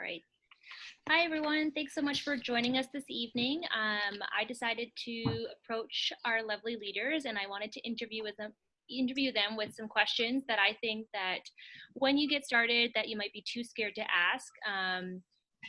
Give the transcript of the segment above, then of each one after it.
right. Hi, everyone. Thanks so much for joining us this evening. I decided to approach our lovely leaders, and I wanted to interview them with some questions that I think that when you get started that you might be too scared to ask.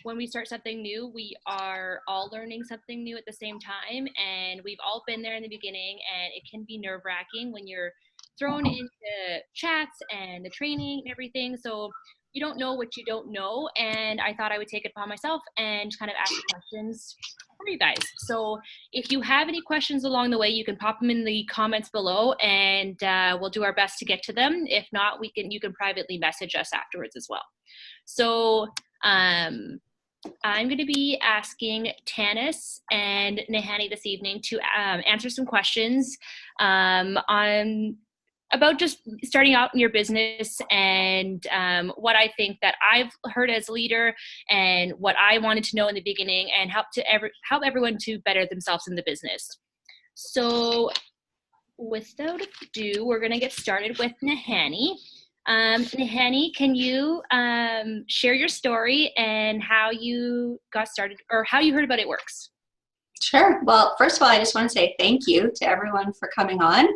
When we start something new, we are all learning something new at the same time, and we've all been there in the beginning, and it can be nerve-wracking when you're thrown into chats and the training and everything. So you don't know what you don't know, and I thought I would take it upon myself and kind of ask questions for you guys. So if you have any questions along the way, you can pop them in the comments below, and we'll do our best to get to them. If not, you can privately message us afterwards as well. So I'm going to be asking Tanis and Nehani this evening to answer some questions on about just starting out in your business, and what I think that I've heard as a leader and what I wanted to know in the beginning, and help everyone to better themselves in the business. So without ado, we're going to get started with Nehani. Nehani, can you share your story and how you got started, or how you heard about It Works? Sure. Well, first of all, I just want to say thank you to everyone for coming on.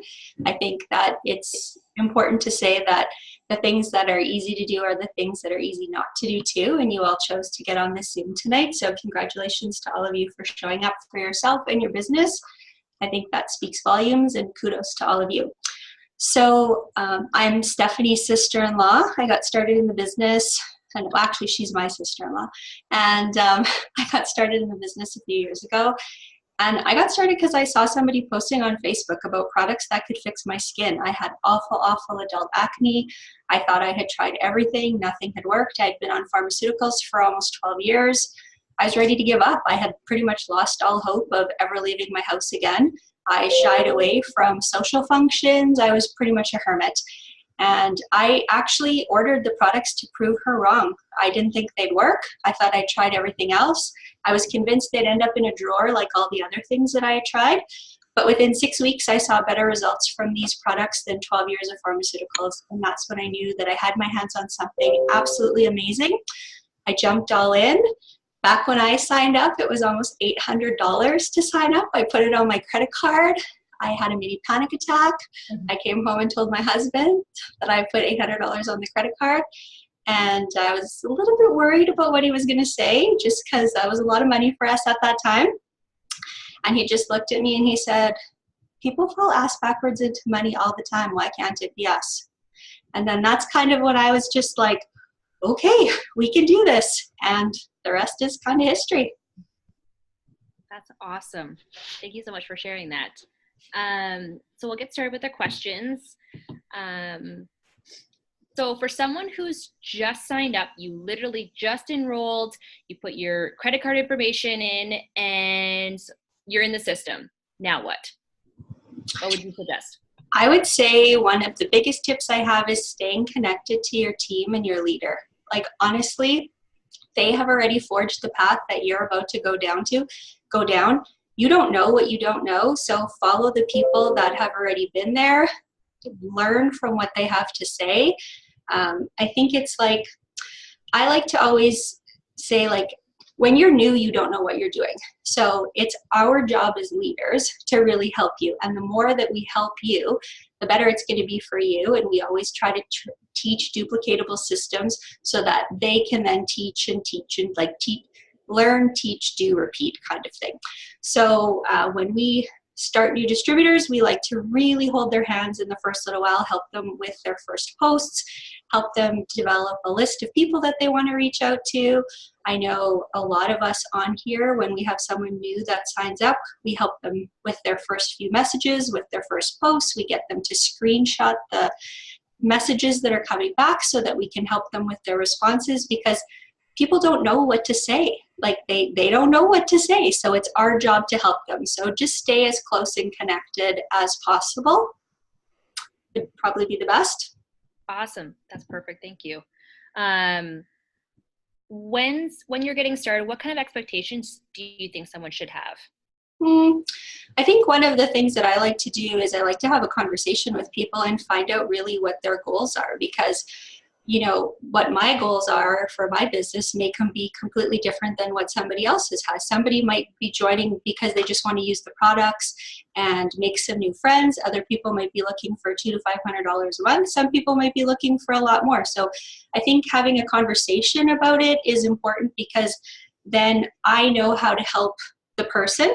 I think that it's important to say that the things that are easy to do are the things that are easy not to do too, and you all chose to get on this Zoom tonight. So congratulations to all of you for showing up for yourself and your business. I think that speaks volumes, and kudos to all of you. So I'm Stephanie's sister-in-law. I got started in the business, and well, actually she's my sister-in-law, and I got started in the business a few years ago. And I got started because I saw somebody posting on Facebook about products that could fix my skin. I had awful adult acne. I thought I had tried everything, nothing had worked. I'd been on pharmaceuticals for almost 12 years. I was ready to give up. I had pretty much lost all hope of ever leaving my house again. I shied away from social functions. I was pretty much a hermit. And I actually ordered the products to prove her wrong. I didn't think they'd work. I thought I'd tried everything else. I was convinced they'd end up in a drawer like all the other things that I had tried. But within 6 weeks, I saw better results from these products than 12 years of pharmaceuticals. And that's when I knew that I had my hands on something absolutely amazing. I jumped all in. Back when I signed up, it was almost $800 to sign up. I put it on my credit card. I had a mini panic attack. I came home and told my husband that I put $800 on the credit card. And I was a little bit worried about what he was going to say, just because that was a lot of money for us at that time. And he just looked at me and he said, "People fall ass backwards into money all the time. Why can't it be us?" And then that's kind of when I was just like, okay, we can do this. And the rest is kind of history. That's awesome. Thank you so much for sharing that. So we'll get started with the questions. So for someone who's just signed up, you literally just enrolled, you put your credit card information in, and you're in the system. Now what? What would you suggest? I would say one of the biggest tips I have is staying connected to your team and your leader. Like, honestly, they have already forged the path that you're about to go down. You don't know what you don't know, so follow the people that have already been there. Learn from what they have to say. I think it's like, I like to always say, like, when you're new, you don't know what you're doing. So it's our job as leaders to really help you. And the more that we help you, the better it's going to be for you. And we always try to teach duplicatable systems so that they can then teach and learn, teach, do, repeat kind of thing. So when we start new distributors, we like to really hold their hands in the first little while, help them with their first posts, help them develop a list of people that they want to reach out to. I know a lot of us on here, when we have someone new that signs up, we help them with their first few messages, with their first posts. We get them to screenshot the messages that are coming back so that we can help them with their responses, because people don't know what to say. Like, they don't know what to say. So it's our job to help them. So just stay as close and connected as possible. Would probably be the best. Awesome. That's perfect. Thank you. When you're getting started, what kind of expectations do you think someone should have? I think one of the things that I like to do is I like to have a conversation with people and find out really what their goals are, because what my goals are for my business can be completely different than what somebody else's has. Somebody might be joining because they just want to use the products and make some new friends. Other people might be looking for $200 to $500 a month. Some people might be looking for a lot more. So I think having a conversation about it is important, because then I know how to help the person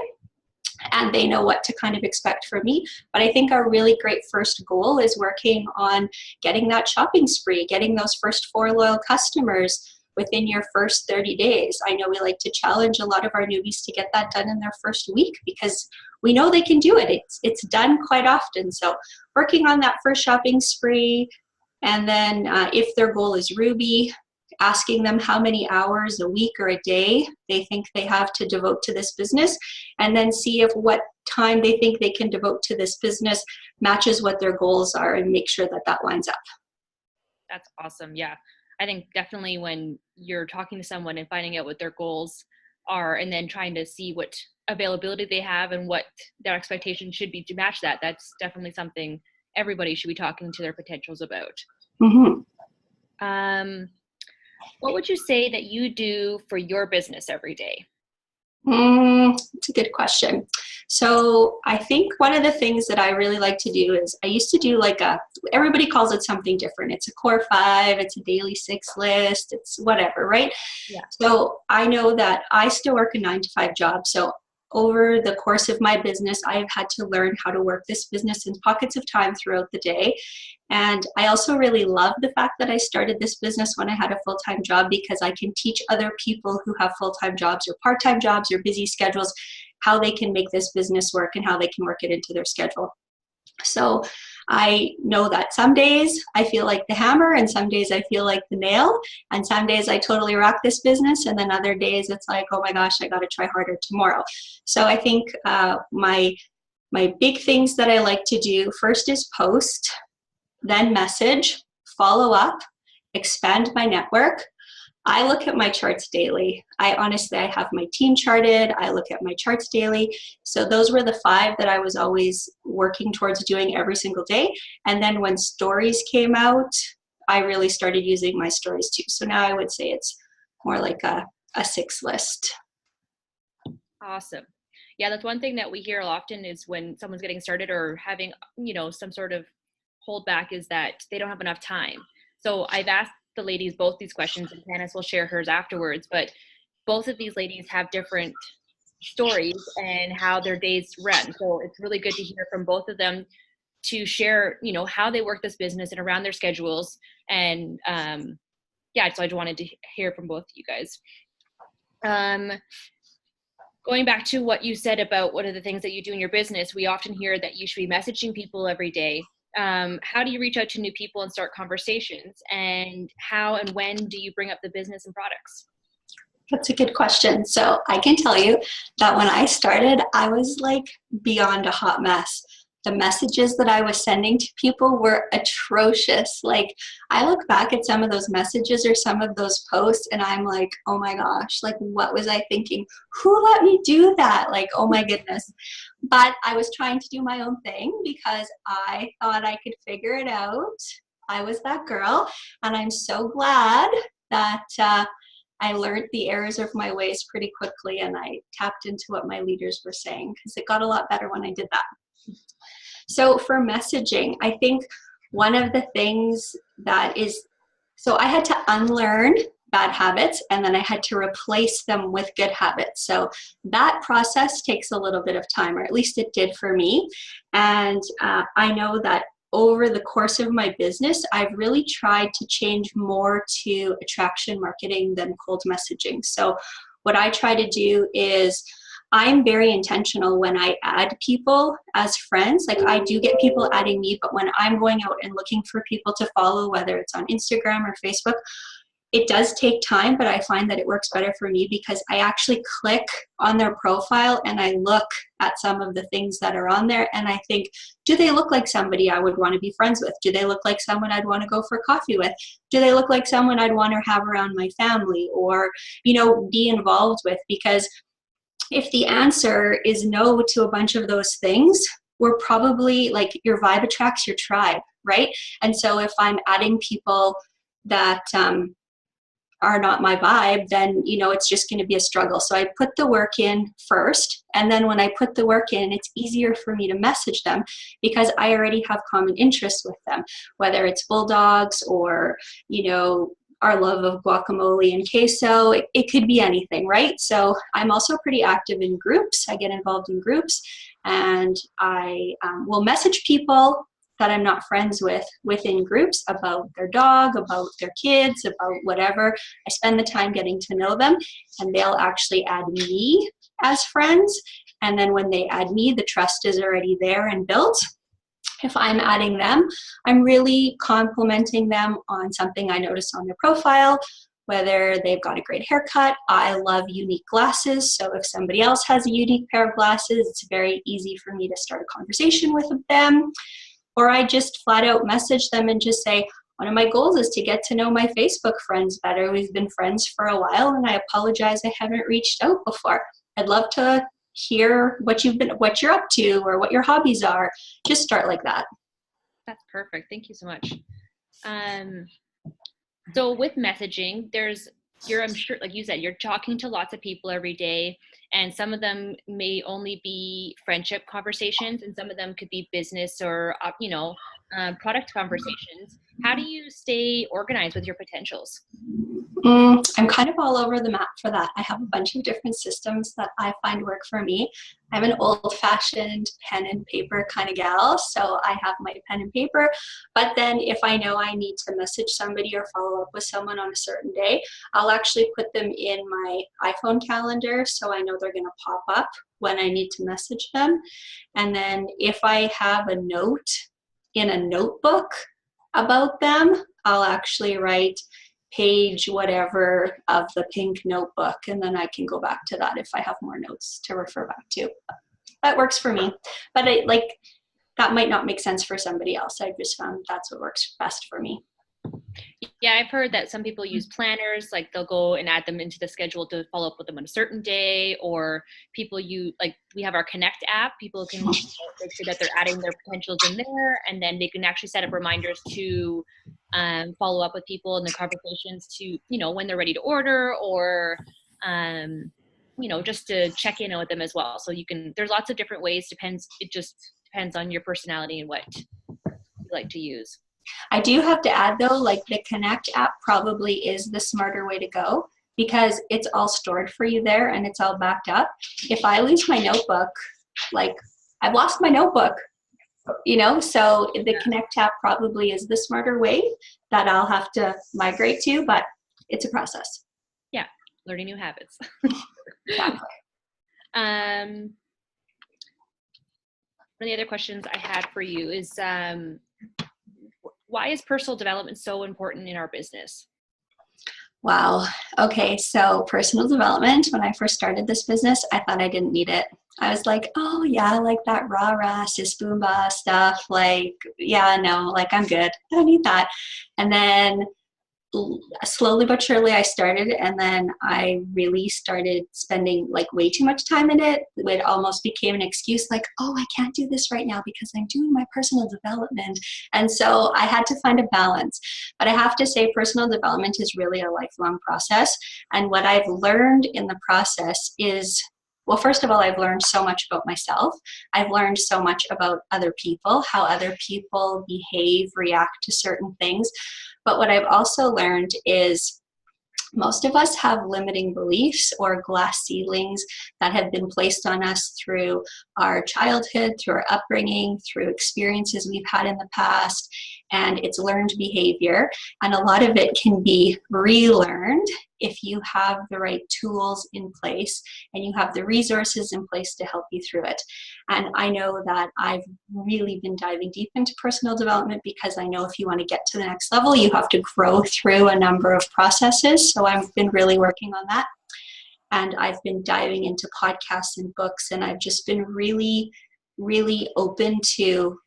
and they know what to kind of expect from me. But I think our really great first goal is working on getting that shopping spree, getting those first 4 loyal customers within your first 30 days. I know we like to challenge a lot of our newbies to get that done in their first week, because we know they can do it. It's done quite often. So working on that first shopping spree, and then if their goal is Ruby, asking them how many hours a week or a day they think they have to devote to this business, and then see if what time they think they can devote to this business matches what their goals are, and make sure that that lines up. That's awesome. Yeah. I think definitely when you're talking to someone and finding out what their goals are, and then trying to see what availability they have and what their expectations should be to match that, that's definitely something everybody should be talking to their potentials about. Mm-hmm. What would you say that you do for your business every day? It's a good question. So I think one of the things that I really like to do is, I used to do everybody calls it something different. It's a core 5, it's a daily 6 list, it's whatever, right? Yeah. So I know that I still work a 9 to 5 job. So over the course of my business, I've had to learn how to work this business in pockets of time throughout the day. And I also really love the fact that I started this business when I had a full-time job, because I can teach other people who have full-time jobs or part-time jobs or busy schedules how they can make this business work and how they can work it into their schedule. So I know that some days I feel like the hammer, and some days I feel like the nail, and some days I totally rock this business, and then other days it's like, oh my gosh, I got to try harder tomorrow. So I think my big things that I like to do first is post, then message, follow up, expand my network. I look at my charts daily. I have my team charted. I look at my charts daily. So those were the 5 that I was always working towards doing every single day. And then when stories came out, I really started using my stories too. So now I would say it's more like a 6 list. Awesome. Yeah, that's one thing that we hear often is when someone's getting started or having, some sort of holdback, is that they don't have enough time. So I've asked the ladies both these questions, and Candice will share hers afterwards, but both of these ladies have different stories and how their days run. So it's really good to hear from both of them to share, how they work this business and around their schedules. And so I just wanted to hear from both of you guys. Going back to what you said about what are the things that you do in your business, we often hear that you should be messaging people every day. How do you reach out to new people and start conversations? And how and when do you bring up the business and products? That's a good question. So I can tell you that when I started, I was like beyond a hot mess. The messages that I was sending to people were atrocious. Like, I look back at some of those messages or some of those posts and I'm like, oh my gosh, like what was I thinking? Who let me do that? Like, oh my goodness. But I was trying to do my own thing because I thought I could figure it out. I was that girl, and I'm so glad that I learned the errors of my ways pretty quickly, and I tapped into what my leaders were saying, because it got a lot better when I did that. So for messaging, I think one of the things so I had to unlearn bad habits, and then I had to replace them with good habits. So that process takes a little bit of time, or at least it did for me. And I know that over the course of my business, I've really tried to change more to attraction marketing than cold messaging. So what I try to do is, I'm very intentional when I add people as friends. Like, I do get people adding me, but when I'm going out and looking for people to follow, whether it's on Instagram or Facebook, it does take time, but I find that it works better for me because I actually click on their profile and I look at some of the things that are on there, and I think, do they look like somebody I would want to be friends with? Do they look like someone I'd want to go for coffee with? Do they look like someone I'd want to have around my family or, be involved with? Because if the answer is no to a bunch of those things, we're probably, like, your vibe attracts your tribe, right? And so if I'm adding people that are not my vibe, then, it's just going to be a struggle. So I put the work in first. And then when I put the work in, it's easier for me to message them because I already have common interests with them, whether it's bulldogs or, our love of guacamole and queso. It could be anything, right? So I'm also pretty active in groups. I get involved in groups, and I will message people that I'm not friends with within groups about their dog, about their kids, about whatever. I spend the time getting to know them, and they'll actually add me as friends. And then when they add me, the trust is already there and built. If I'm adding them, I'm really complimenting them on something I notice on their profile, whether they've got a great haircut. I love unique glasses, so if somebody else has a unique pair of glasses, it's very easy for me to start a conversation with them. Or I just flat out message them and just say, one of my goals is to get to know my Facebook friends better. We've been friends for a while, and I apologize I haven't reached out before. I'd love to hear what you're up to or what your hobbies are. Just start like that. That's perfect. Thank you so much. So with messaging, I'm sure, like you said, you're talking to lots of people every day, and some of them may only be friendship conversations, and some of them could be business or, product conversations. How do you stay organized with your potentials? I'm kind of all over the map for that. I have a bunch of different systems that I find work for me. I'm an old-fashioned pen and paper kind of gal, so I have my pen and paper. But then if I know I need to message somebody or follow up with someone on a certain day, I'll actually put them in my iPhone calendar so I know they're going to pop up when I need to message them. And then if I have a note in a notebook about them, I'll actually write page whatever of the pink notebook, and then I can go back to that if I have more notes to refer back to. That works for me, but that might not make sense for somebody else. I just found that's what works best for me. Yeah, I've heard that some people use planners, like they'll go and add them into the schedule to follow up with them on a certain day, or people we have our Connect app. People can make sure that they're adding their potentials in there, and then they can actually set up reminders to follow up with people in the conversations to, when they're ready to order, or, just to check in with them as well. So there's lots of different ways. It just depends on your personality and what you like to use. I do have to add though, the Connect app probably is the smarter way to go because it's all stored for you there and it's all backed up. If I lose my notebook, I've lost my notebook, so the Connect app probably is the smarter way that I'll have to migrate to, but it's a process. Yeah, learning new habits. Exactly. One of the other questions I had for you is, why is personal development so important in our business? Wow. Okay. So personal development, when I first started this business, I thought I didn't need it. I was like, oh yeah, that rah-rah, sis boomba stuff. Yeah, no, I'm good. I don't need that. And then slowly but surely I started, and then I really started spending way too much time in it. It almost became an excuse, oh, I can't do this right now because I'm doing my personal development. And so I had to find a balance. But I have to say personal development is really a lifelong process. And what I've learned in the process is, well, first of all, I've learned so much about myself. I've learned so much about other people, how other people behave, react to certain things. But what I've also learned is most of us have limiting beliefs or glass ceilings that have been placed on us through our childhood, through our upbringing, through experiences we've had in the past, and it's learned behavior. And a lot of it can be relearned if you have the right tools in place and you have the resources in place to help you through it. And I know that I've really been diving deep into personal development because I know if you want to get to the next level, you have to grow through a number of processes. So I've been really working on that. And I've been diving into podcasts and books, and I've just been really, really open to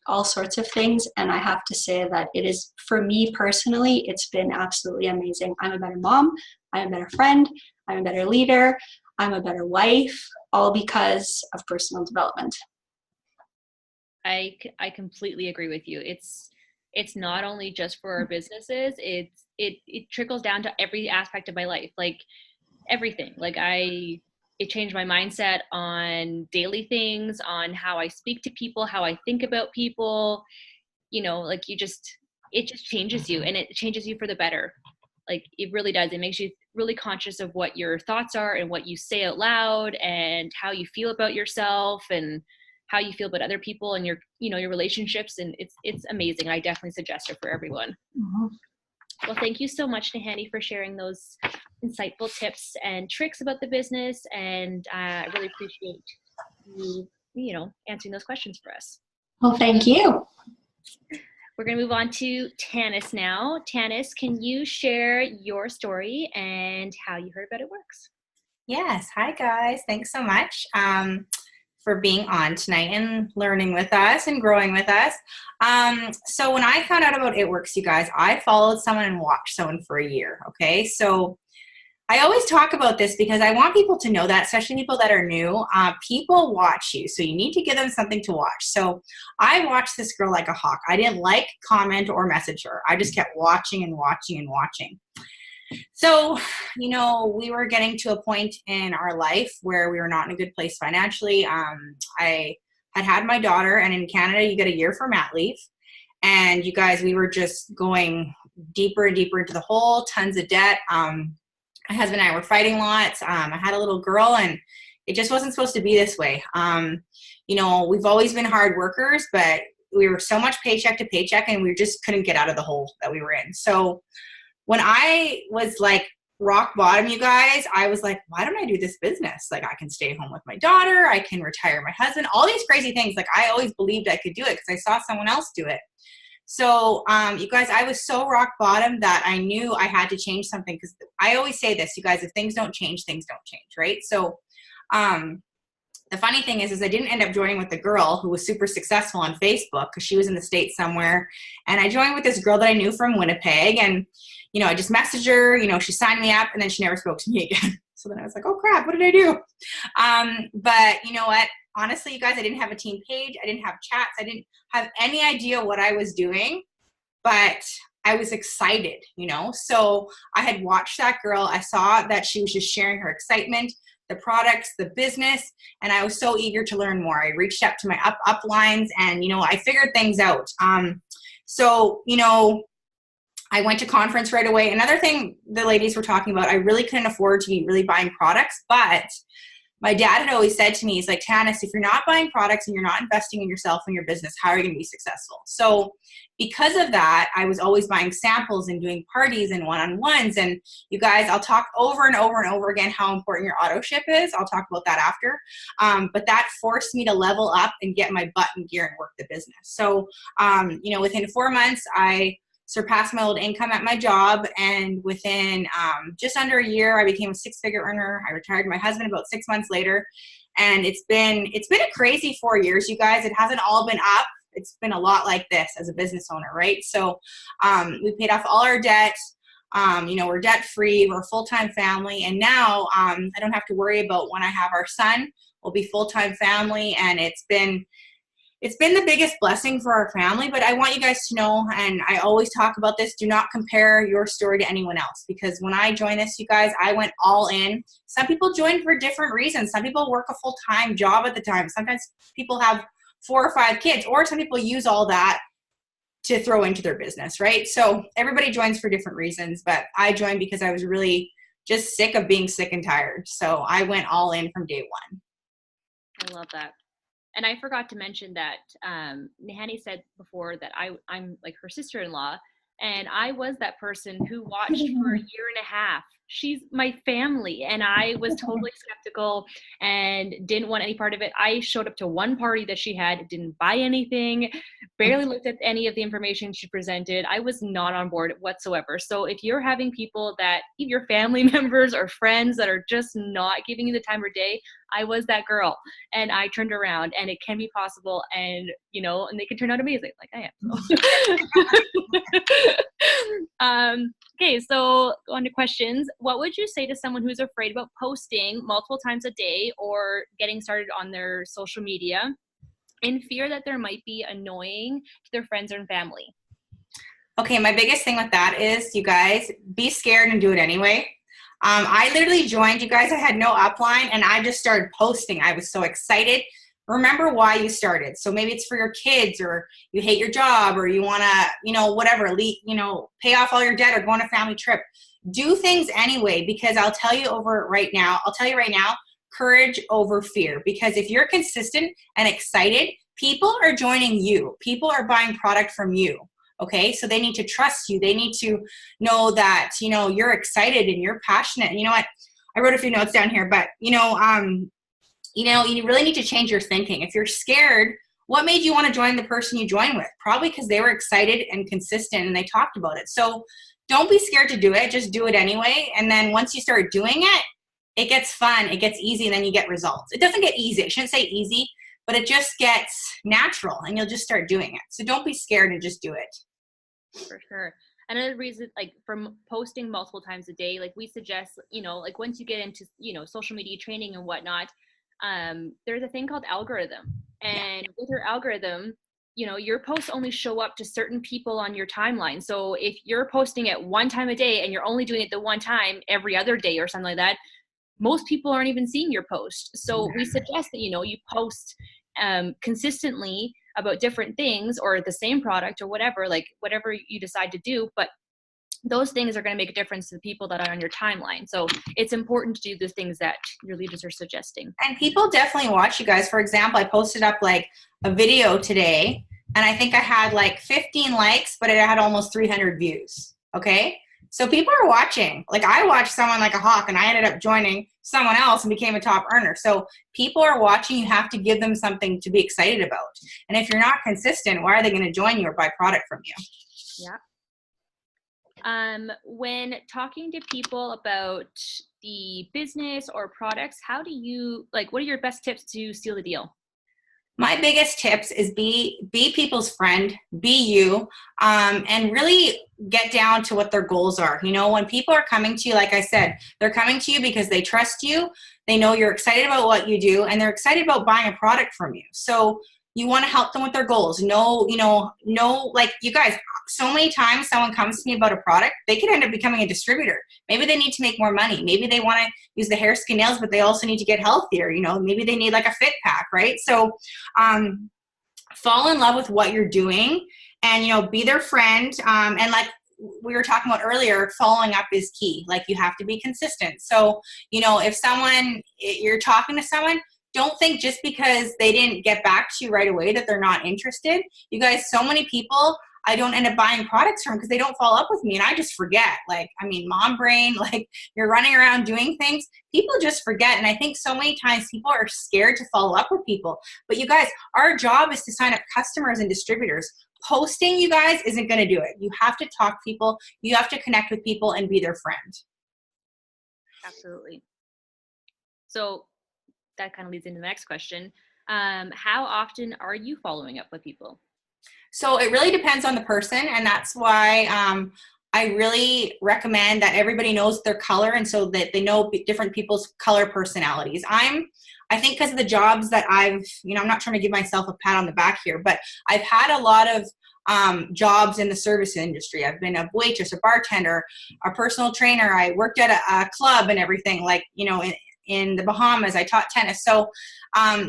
all sorts of things. And I have to say that it is, for me personally, it's been absolutely amazing. I'm a better mom, I'm a better friend, I'm a better leader, I'm a better wife, all because of personal development. I completely agree with you. it's not only just for our businesses, it trickles down to every aspect of my life, like everything. Like it changed my mindset on daily things, on how I speak to people, how I think about people, like it just changes you, and it changes you for the better. Like it really does. It makes you really conscious of what your thoughts are and what you say out loud and how you feel about yourself and how you feel about other people and your relationships. And it's amazing. I definitely suggest it for everyone. Mhm. Well, thank you so much, Nahani, for sharing those insightful tips and tricks about the business. And I really appreciate you answering those questions for us. Well, thank you. We're going to move on to Tanis now. Tanis, can you share your story and how you heard about It Works? Yes. Hi, guys. Thanks so much for being on tonight and learning with us and growing with us. So when I found out about It Works, you guys, I followed someone and watched someone for a year. Okay. So I always talk about this because I want people to know that, especially people that are new, people watch you. So you need to give them something to watch. So I watched this girl like a hawk. I didn't like, comment, or message her. I just kept watching and watching and watching. So, we were getting to a point in our life where we were not in a good place financially. I had my daughter, and in Canada, you get a year for mat leave. And you guys, we were just going deeper and deeper into the hole, tons of debt. My husband and I were fighting lots. I had a little girl, and it just wasn't supposed to be this way. We've always been hard workers, but we were so much paycheck to paycheck, and we just couldn't get out of the hole that we were in. So when I was like rock bottom, you guys, I was like, why don't I do this business? Like, I can stay home with my daughter. I can retire my husband, all these crazy things. Like, I always believed I could do it because I saw someone else do it. So, you guys, I was so rock bottom that I knew I had to change something, because I always say this, you guys, if things don't change, things don't change, right? So, the funny thing is I didn't end up joining with the girl who was super successful on Facebook, because she was in the States somewhere. And I joined with this girl that I knew from Winnipeg, and, I just messaged her, she signed me up, and then she never spoke to me again. So then I was like, oh crap, what did I do? But you know what? Honestly, you guys, I didn't have a team page. I didn't have chats. I didn't have any idea what I was doing, but I was excited, So I had watched that girl. I saw that she was just sharing her excitement, the products, the business, and I was so eager to learn more. I reached out to my uplines, and, I figured things out. I went to conference right away. Another thing the ladies were talking about, I really couldn't afford to be really buying products, but my dad had always said to me, he's like, Tanis, if you're not buying products and you're not investing in yourself and your business, how are you going to be successful? So because of that, I was always buying samples and doing parties and one-on-ones. And you guys, I'll talk over and over and over again how important your auto ship is. I'll talk about that after. But that forced me to level up and get my butt in gear and work the business. So, within 4 months, I surpassed my old income at my job, and within just under a year, I became a 6-figure earner. I retired my husband about 6 months later, and it's been a crazy 4 years, you guys. It hasn't all been up. It's been a lot like this as a business owner, right? So we paid off all our debt. We're debt free. We're a full-time family, and now I don't have to worry about when I have our son. We'll be full-time family, and it's been the biggest blessing for our family. But I want you guys to know, and I always talk about this, do not compare your story to anyone else, because when I joined this, you guys, I went all in. Some people join for different reasons. Some people work a full-time job at the time. Sometimes people have 4 or 5 kids, or some people use all that to throw into their business, right? So everybody joins for different reasons, but I joined because I was really just sick of being sick and tired. So I went all in from day one. I love that. And I forgot to mention that Nahani said before that I'm like her sister-in-law, and I was that person who watched for a year and a half. She's my family, and I was totally skeptical and didn't want any part of it. I showed up to one party that she had, didn't buy anything, barely looked at any of the information she presented. I was not on board whatsoever. So if you're having people that, your family members or friends that are just not giving you the time of day, I was that girl, and I turned around, and it can be possible, and and they can turn out amazing, like I am. Okay, so on to questions. What would you say to someone who's afraid about posting multiple times a day or getting started on their social media in fear that there might be annoying to their friends and family? Okay, my biggest thing with that is, you guys, be scared and do it anyway. I literally joined you guys. I had no upline and I just started posting. I was so excited. Remember why you started. So maybe it's for your kids, or you hate your job, or you want to, whatever, pay off all your debt or go on a family trip. Do things anyway, because I'll tell you right now, courage over fear. Because if you're consistent and excited, people are joining you. People are buying product from you. Okay, so they need to trust you. They need to know that, you're excited and you're passionate. And you know what? I wrote a few notes down here, but, you really need to change your thinking. If you're scared, what made you want to join the person you joined with? Probably because they were excited and consistent and they talked about it. So don't be scared to do it. Just do it anyway. And then once you start doing it, it gets fun, it gets easy, and then you get results. It doesn't get easy. I shouldn't say easy, but it just gets natural and you'll just start doing it. So don't be scared and just do it. For sure. Another reason, like from posting multiple times a day, like we suggest, like once you get into, social media training and whatnot, there's a thing called algorithm. And with your algorithm, your posts only show up to certain people on your timeline. So if you're posting it one time a day and you're only doing it the one time every other day or something like that, most people aren't even seeing your post. So we suggest that, you post consistently about different things or the same product or whatever you decide to do. But those things are going to make a difference to the people that are on your timeline. So it's important to do the things that your leaders are suggesting. And people definitely watch you guys. For example, I posted up like a video today and I think I had like 15 likes, but it had almost 300 views. Okay. So people are watching. Like I watched someone like a hawk and I ended up joining someone else and became a top earner. So people are watching. You have to give them something to be excited about. And if you're not consistent, why are they going to join you or buy product from you? Yeah. When talking to people about the business or products, what are your best tips to seal the deal? My biggest tips is be people's friend, be you, and really get down to what their goals are. When people are coming to you, like I said, they're coming to you because they trust you, they know you're excited about what you do, and they're excited about buying a product from you. So you want to help them with their goals. Like you guys, so many times someone comes to me about a product, they could end up becoming a distributor. Maybe they need to make more money. Maybe they want to use the hair, skin, nails, but they also need to get healthier. Maybe they need like a fit pack, right? So fall in love with what you're doing and, be their friend. And like we were talking about earlier, following up is key. Like you have to be consistent. So, if you're talking to someone, don't think just because they didn't get back to you right away that they're not interested. You guys, so many people I don't end up buying products from because they don't follow up with me and I just forget. Mom brain, like you're running around doing things. People just forget. And I think so many times people are scared to follow up with people. But you guys, our job is to sign up customers and distributors. Posting, you guys, isn't going to do it. You have to talk to people. You have to connect with people and be their friend. Absolutely. So that kind of leads into the next question. How often are you following up with people? So it really depends on the person, and that's why I really recommend that everybody knows their color, and so that they know different people's color personalities. I think because of the jobs that I'm not trying to give myself a pat on the back here, but I've had a lot of jobs in the service industry. I've been a waitress, a bartender, a personal trainer. I worked at a club and everything, in the Bahamas. I taught tennis. So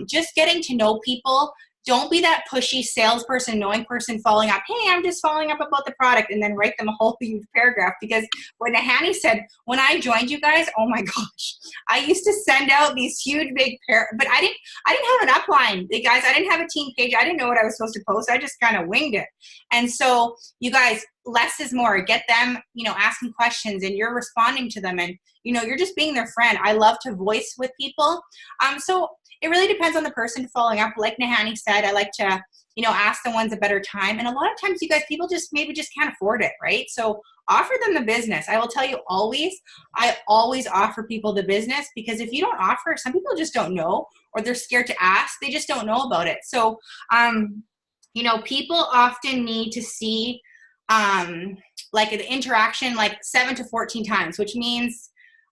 just getting to know people. Don't be that pushy salesperson, annoying person following up. Hey, I'm just following up about the product, and then write them a whole huge paragraph. Because when Nahani said, when I joined you guys, oh my gosh, I used to send out these huge big but I didn't have an upline. Guys, I didn't have a team page. I didn't know what I was supposed to post. I just kind of winged it. And so you guys, less is more. Get them, asking questions, and you're responding to them, and you're just being their friend. I love to voice with people. So it really depends on the person following up. Like Nahani said, I like to, ask the ones a better time. And a lot of times, you guys, people maybe just can't afford it, right? So offer them the business. I will tell you I always offer people the business, because if you don't offer, some people just don't know, or they're scared to ask. They just don't know about it. So, people often need to see an interaction 7 to 14 times, which means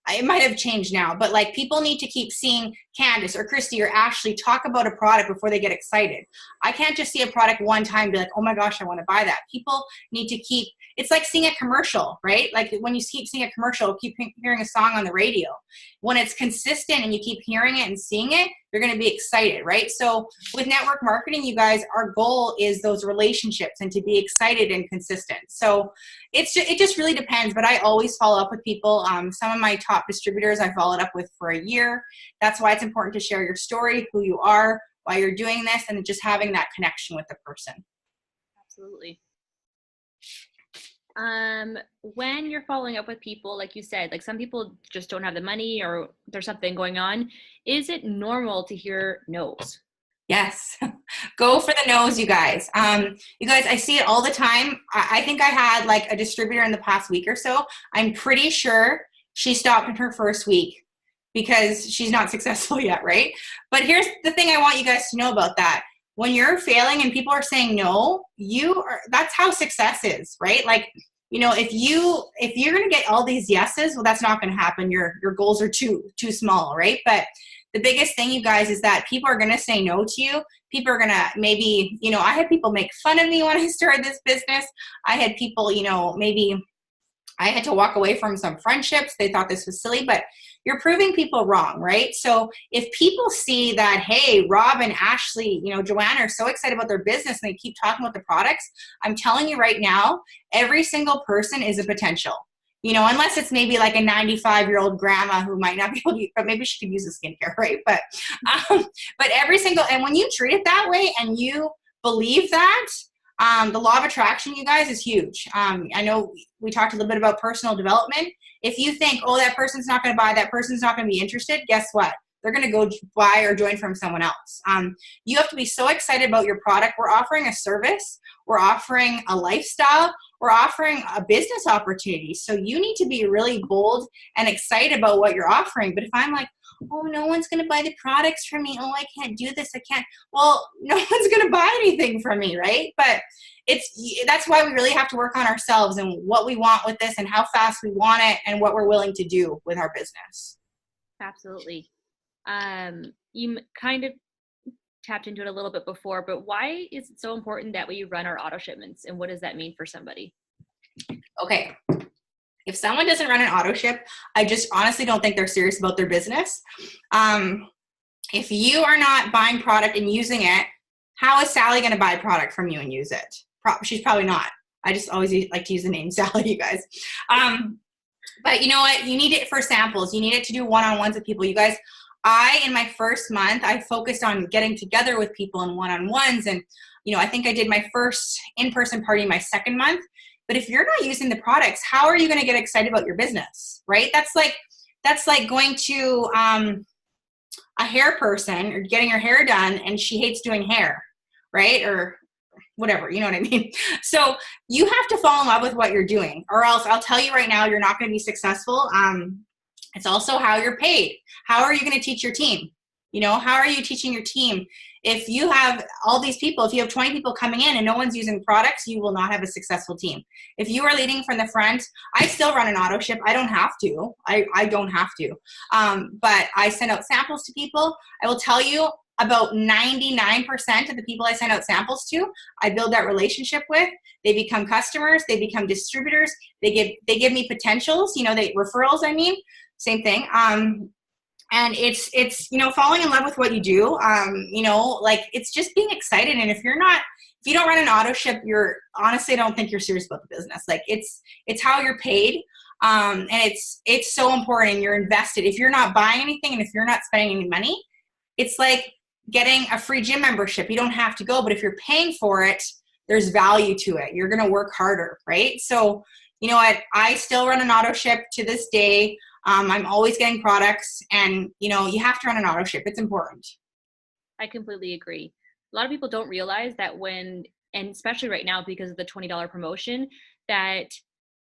it might have changed now, but like people need to keep seeing Candace or Christy or Ashley talk about a product before they get excited. I can't just see a product one time and be like, oh my gosh, I want to buy that. People need to keep, it's like seeing a commercial, right? Like when you keep seeing a commercial, keep hearing a song on the radio. When it's consistent and you keep hearing it and seeing it, you're going to be excited, right? So with network marketing, you guys, our goal is those relationships and to be excited and consistent. So it just really depends, but I always follow up with people. Some of my top distributors I followed up with for a year. That's why it's important to share your story, who you are, why you're doing this, and just having that connection with the person. Absolutely. When you're following up with people, like you said, like some people just don't have the money or there's something going on, is it normal to hear no's? Yes. Go for the no's, you guys. You guys, I see it all the time. I think I had like a distributor in the past week or so. I'm pretty sure she stopped in her first week because she's not successful yet, right? But here's the thing I want you guys to know about that. When you're failing and people are saying no, that's how success is, right? Like, you know, if you're going to get all these yeses, well, that's not going to happen. Your goals are too small, right? But the biggest thing, you guys, is that people are going to say no to you. People are going to maybe, you know, I had people make fun of me when I started this business. I had people, you know, maybe I had to walk away from some friendships. They thought this was silly, but you're proving people wrong, right? So if people see that, hey, Rob and Ashley, you know, Joanna are so excited about their business and they keep talking about the products, I'm telling you right now, every single person is a potential. You know, unless it's maybe like a 95-year-old grandma who might not be able to, but maybe she could use the skincare, right? But every single, and when you treat it that way and you believe that, the law of attraction, you guys, is huge. I know we talked a little bit about personal development. If you think, oh, that person's not going to buy, that person's not going to be interested, guess what? They're going to go buy or join from someone else. You have to be so excited about your product. We're offering a service. We're offering a lifestyle. We're offering a business opportunity. So you need to be really bold and excited about what you're offering. But if I'm like, oh, no one's going to buy the products from me. Oh, I can't do this. I can't. Well, no one's going to buy anything from me, right? But that's why we really have to work on ourselves and what we want with this and how fast we want it and what we're willing to do with our business. Absolutely. You kind of tapped into it a little bit before, but why is it so important that we run our auto shipments, and what does that mean for somebody? Okay. If someone doesn't run an auto ship, I just honestly don't think they're serious about their business. If you are not buying product and using it, how is Sally going to buy product from you and use it? She's probably not. I just always like to use the name Sally, you guys. But you know what? You need it for samples. You need it to do one-on-ones with people. You guys, in my first month, I focused on getting together with people in one-on-ones. And, you know, I think I did my first in-person party my second month. But if you're not using the products, how are you going to get excited about your business, right? That's like going to a hair person or getting her hair done and she hates doing hair, right? Or whatever, you know what I mean? So you have to fall in love with what you're doing, or else I'll tell you right now, you're not going to be successful. It's also how you're paid. How are you going to teach your team? You know, how are you teaching your team? If you have all these people, if you have 20 people coming in and no one's using products, you will not have a successful team. If you are leading from the front, I still run an auto ship. I don't have to. I don't have to. But I send out samples to people. I will tell you, about 99% of the people I send out samples to, I build that relationship with. They become customers. They become distributors. They give me potentials, you know, referrals, I mean, same thing. And it's, you know, falling in love with what you do. You know, like it's just being excited. And if you don't run an auto ship, honestly, I don't think you're serious about the business. Like it's how you're paid. And it's so important. You're invested. If you're not buying anything and if you're not spending any money, it's like getting a free gym membership. You don't have to go, but if you're paying for it, there's value to it. You're going to work harder, right? So, you know what? I still run an auto ship to this day. I'm always getting products, and, you know, you have to run an auto ship. It's important. I completely agree. A lot of people don't realize that and especially right now because of the $20 promotion, that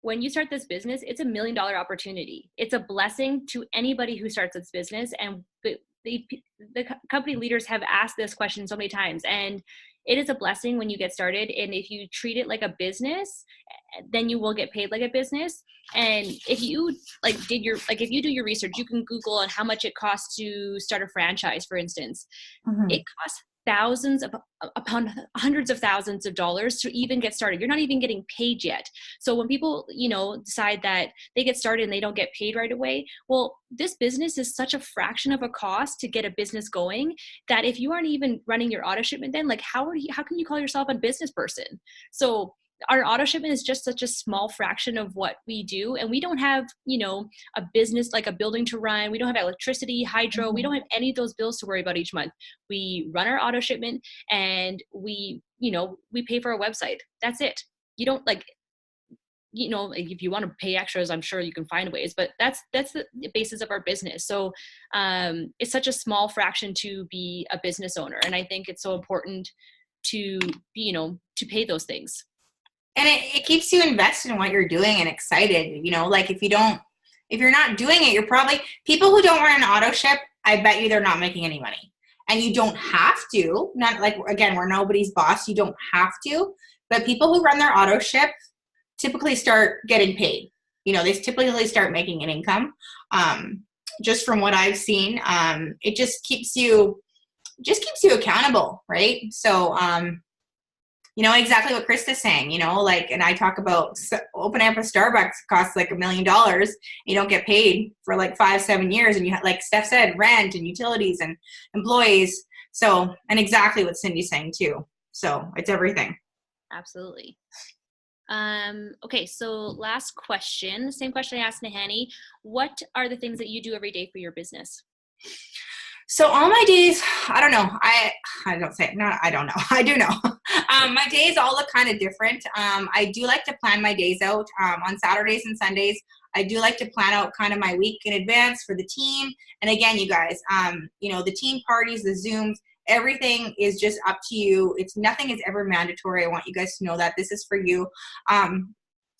when you start this business, it's $1 million opportunity. It's a blessing to anybody who starts this business. And the company leaders have asked this question so many times. And it is a blessing when you get started. And if you treat it like a business, then you will get paid like a business. And if you if you do your research, you can Google on how much it costs to start a franchise, for instance. It costs thousands upon hundreds of thousands of dollars to even get started. You're not even getting paid yet. So when people, decide that they get started and they don't get paid right away, well, this business is such a fraction of a cost to get a business going that if you aren't even running your auto shipment, then how can you call yourself a business person? So our auto shipment is just such a small fraction of what we do. And we don't have, a business like a building to run. We don't have electricity, hydro. We don't have any of those bills to worry about each month. We run our auto shipment and we pay for our website. That's it. You don't if you want to pay extras, I'm sure you can find ways, but that's the basis of our business. So it's such a small fraction to be a business owner. And I think it's so important to to pay those things. And it keeps you invested in what you're doing and excited, if you're not doing it, you're probably, people who don't run an auto ship, I bet you they're not making any money. And you don't have to, again, we're nobody's boss, you don't have to, but people who run their auto ship typically start getting paid. They typically start making an income. Just from what I've seen, it just keeps you accountable, right? So, exactly what Krista's saying, and I talk about opening up a Starbucks costs like $1 million. You don't get paid for 5-7 years. And you have, like Steph said, rent and utilities and employees. So, and exactly what Cindy's saying too. So it's everything. Absolutely. Okay. So last question, the same question I asked Nahanni. What are the things that you do every day for your business? So all my days, I don't know. I don't say it. No, I don't know. I do know. My days all look kind of different. I do like to plan my days out on Saturdays and Sundays. I do like to plan out kind of my week in advance for the team. And again, you guys, the team parties, the Zooms, everything is just up to you. Nothing is ever mandatory. I want you guys to know that this is for you.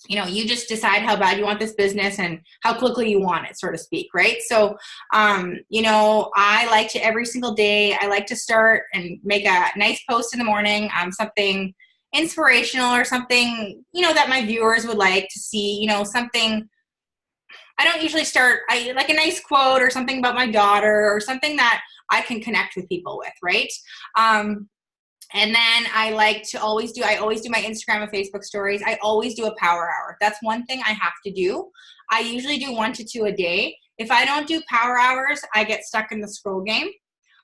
You just decide how bad you want this business and how quickly you want it, so to speak, right? So, I like to every single day, I like to start and make a nice post in the morning, something inspirational or something, that my viewers would like to see, something. I don't usually start, I like a nice quote or something about my daughter or something that I can connect with people with, right? And then I always do my Instagram and Facebook stories. I always do a power hour. That's one thing I have to do. I usually do 1 to 2 a day. If I don't do power hours, I get stuck in the scroll game.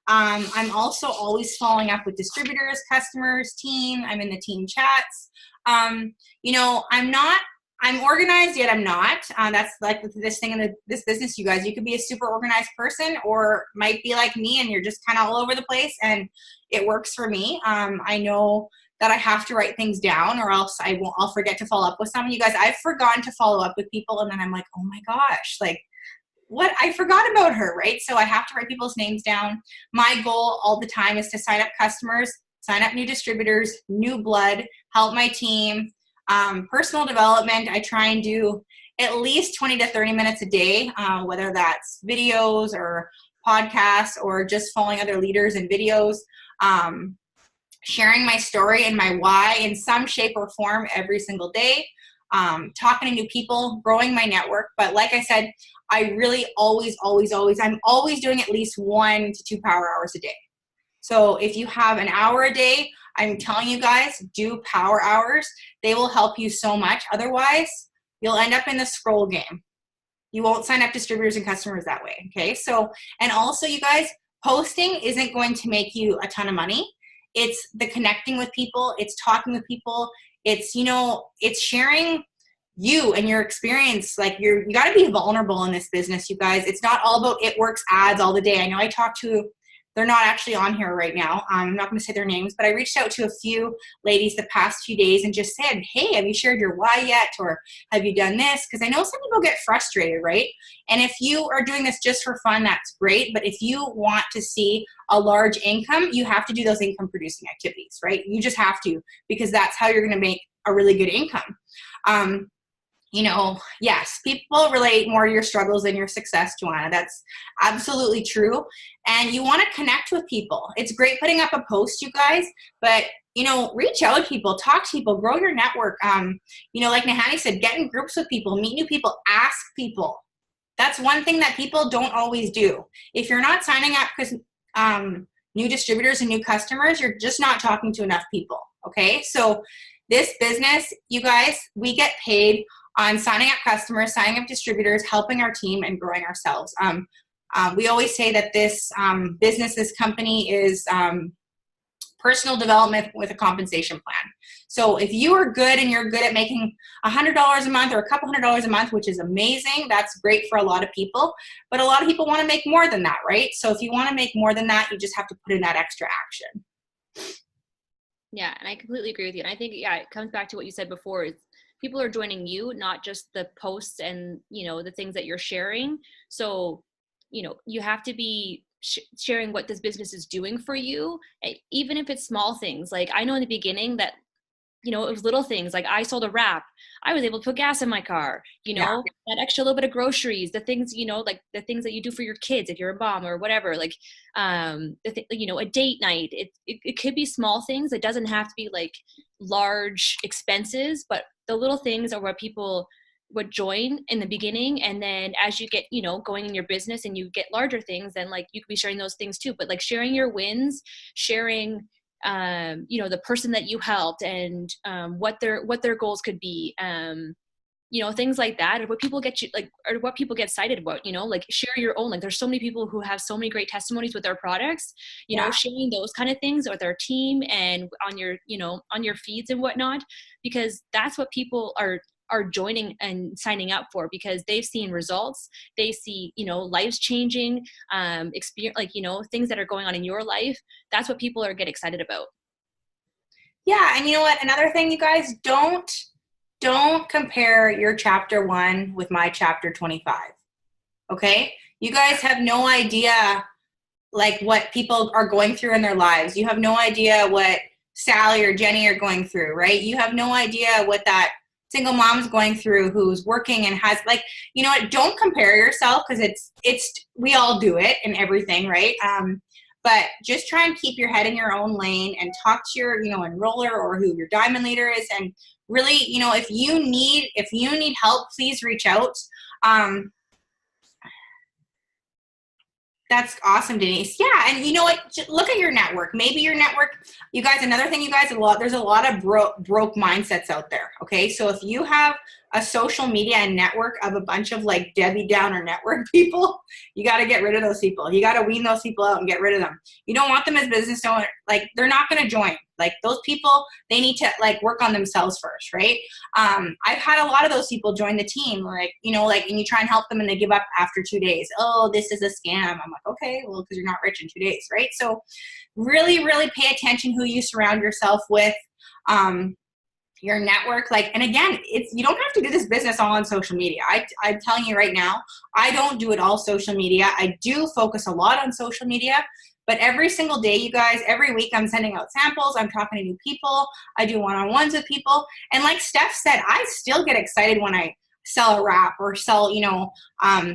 I'm also always following up with distributors, customers, team. I'm in the team chats. I'm organized, yet I'm not. That's like this thing in this business, you guys. You could be a super organized person or might be like me and you're just kind of all over the place, and it works for me. I know that I have to write things down or else I'll forget to follow up with someone. You guys, I've forgotten to follow up with people and then I'm like, oh my gosh, what? I forgot about her, right? So I have to write people's names down. My goal all the time is to sign up customers, sign up new distributors, new blood, help my team. Personal development, I try and do at least 20 to 30 minutes a day, whether that's videos or podcasts or just following other leaders in videos, sharing my story and my why in some shape or form every single day, talking to new people, growing my network. But like I said, I really I'm always doing at least 1 to 2 power hours a day. So if you have an hour a day, I'm telling you guys, do power hours. They will help you so much. Otherwise, you'll end up in the scroll game. You won't sign up distributors and customers that way, okay? So, and also you guys, posting isn't going to make you a ton of money. It's the connecting with people. It's talking with people. It's, it's sharing you and your experience. You got to be vulnerable in this business, you guys. It's not all about It Works ads all the day. I know I talked to, they're not actually on here right now. I'm not going to say their names, but I reached out to a few ladies the past few days and just said, hey, have you shared your why yet? Or have you done this? Because I know some people get frustrated, right? And if you are doing this just for fun, that's great. But if you want to see a large income, you have to do those income producing activities, right? You just have to, because that's how you're going to make a really good income. Yes, people relate more to your struggles than your success, Joanna. That's absolutely true. And you want to connect with people. It's great putting up a post, you guys, but reach out to people, talk to people, grow your network. Like Nahani said, get in groups with people, meet new people, ask people. That's one thing that people don't always do. If you're not signing up because new distributors and new customers, you're just not talking to enough people, okay? So this business, you guys, we get paid on signing up customers, signing up distributors, helping our team, and growing ourselves. We always say that this company is personal development with a compensation plan. So if you are good and you're good at making $100 a month or a couple $100 a month, which is amazing, that's great for a lot of people, but a lot of people want to make more than that, right? So if you want to make more than that, you just have to put in that extra action. Yeah, and I completely agree with you. And I think, it comes back to what you said before, is people are joining you, not just the posts and, the things that you're sharing. So, you have to be sharing what this business is doing for you, even if it's small things. Like, I know in the beginning that, it was little things. Like, I sold a wrap, I was able to put gas in my car, that extra little bit of groceries, the things, like the things that you do for your kids if you're a mom or whatever, like a date night. It could be small things. It doesn't have to be like large expenses, but the little things are what people would join in the beginning. And then as you get, going in your business and you get larger things, then like you could be sharing those things too. But like sharing your wins, sharing, the person that you helped and what their goals could be, things like that, or what people get you like, or what people get excited about, like share your own, like there's so many people who have so many great testimonies with their products, sharing those kind of things with their team and on your feeds and whatnot, because that's what people are joining and signing up for, because they've seen results, they see, lives changing, experience, like, things that are going on in your life. That's what people get excited about. Yeah. And you know what, another thing, you guys, don't compare your chapter 1 with my chapter 25. Okay. You guys have no idea like what people are going through in their lives. You have no idea what Sally or Jenny are going through, right? You have no idea what that single mom's going through who's working and has, like, don't compare yourself, because it's we all do it and everything, right? But just try and keep your head in your own lane and talk to your enroller or who your diamond leader is, and really, if you need help, please reach out. That's awesome, Denise. Yeah, and you know what? Just look at your network. Maybe your network, you guys, another thing, you guys, there's a lot of broke mindsets out there, okay? So if you have a social media and network of a bunch of like Debbie Downer network people, you got to get rid of those people. You got to wean those people out and get rid of them. You don't want them as business owners. Like, they're not going to join. Like, those people, they need to like work on themselves first, right? I've had a lot of those people join the team, like, and you try and help them and they give up after 2 days. Oh, this is a scam. I'm like, okay, well, because you're not rich in 2 days, right? So really, really pay attention who you surround yourself with. Your network, like, and again, you don't have to do this business all on social media. I'm telling you right now, I don't do it all social media. I do focus a lot on social media, but every single day, you guys, every week I'm sending out samples. I'm talking to new people. I do one-on-ones with people. And like Steph said, I still get excited when I sell a wrap or sell,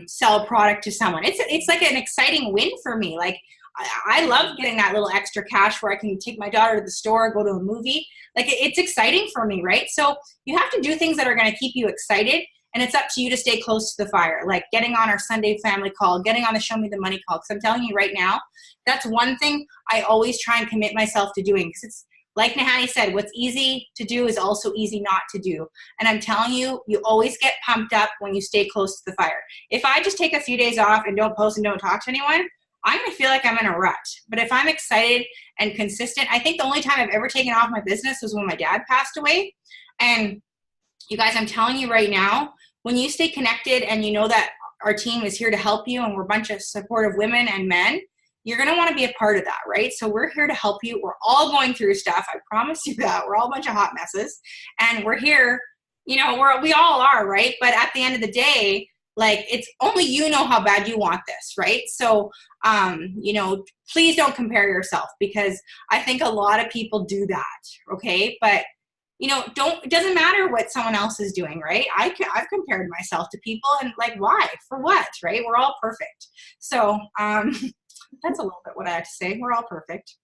sell a product to someone. It's like an exciting win for me. Like, I love getting that little extra cash where I can take my daughter to the store, go to a movie. Like, it's exciting for me, right? So you have to do things that are going to keep you excited, and it's up to you to stay close to the fire. Like getting on our Sunday family call, getting on the Show Me the Money call. Because I'm telling you right now, that's one thing I always try and commit myself to doing. Because it's like Nahani said, what's easy to do is also easy not to do. And I'm telling you, you always get pumped up when you stay close to the fire. If I just take a few days off and don't post and don't talk to anyone, I'm going to feel like I'm in a rut. But if I'm excited and consistent, I think the only time I've ever taken off my business was when my dad passed away. And you guys, I'm telling you right now, when you stay connected and you know that our team is here to help you and we're a bunch of supportive women and men, you're going to want to be a part of that, right? So we're here to help you. We're all going through stuff. I promise you that. We're all a bunch of hot messes. And we're here, we all are, right? But at the end of the day, like, it's only you know how bad you want this, right? So, please don't compare yourself, because I think a lot of people do that, okay? But, it doesn't matter what someone else is doing, right? I've compared myself to people, and like, why? For what, right? We're all perfect. So, that's a little bit what I have to say. We're all perfect.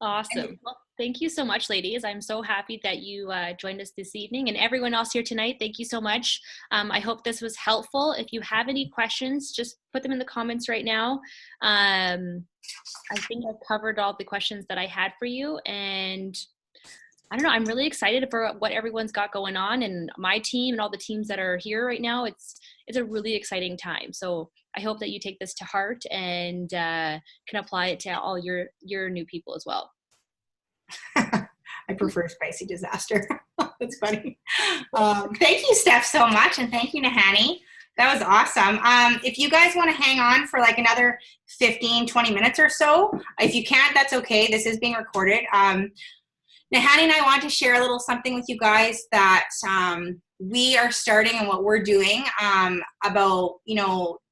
Awesome. Well, thank you so much, ladies. I'm so happy that you joined us this evening, and everyone else here tonight, thank you so much. I hope this was helpful. If you have any questions, just put them in the comments right now. I think I've covered all the questions that I had for you, and I don't know, I'm really excited for what everyone's got going on, and my team and all the teams that are here right now. It's a really exciting time. So I hope that you take this to heart and can apply it to all your new people as well. I prefer spicy disaster. That's funny. Thank you, Steph, so much. And thank you, Nahani. That was awesome. If you guys want to hang on for like another 15, 20 minutes or so, if you can't, that's okay. This is being recorded. Nahani and I want to share a little something with you guys that we are starting and what we're doing about,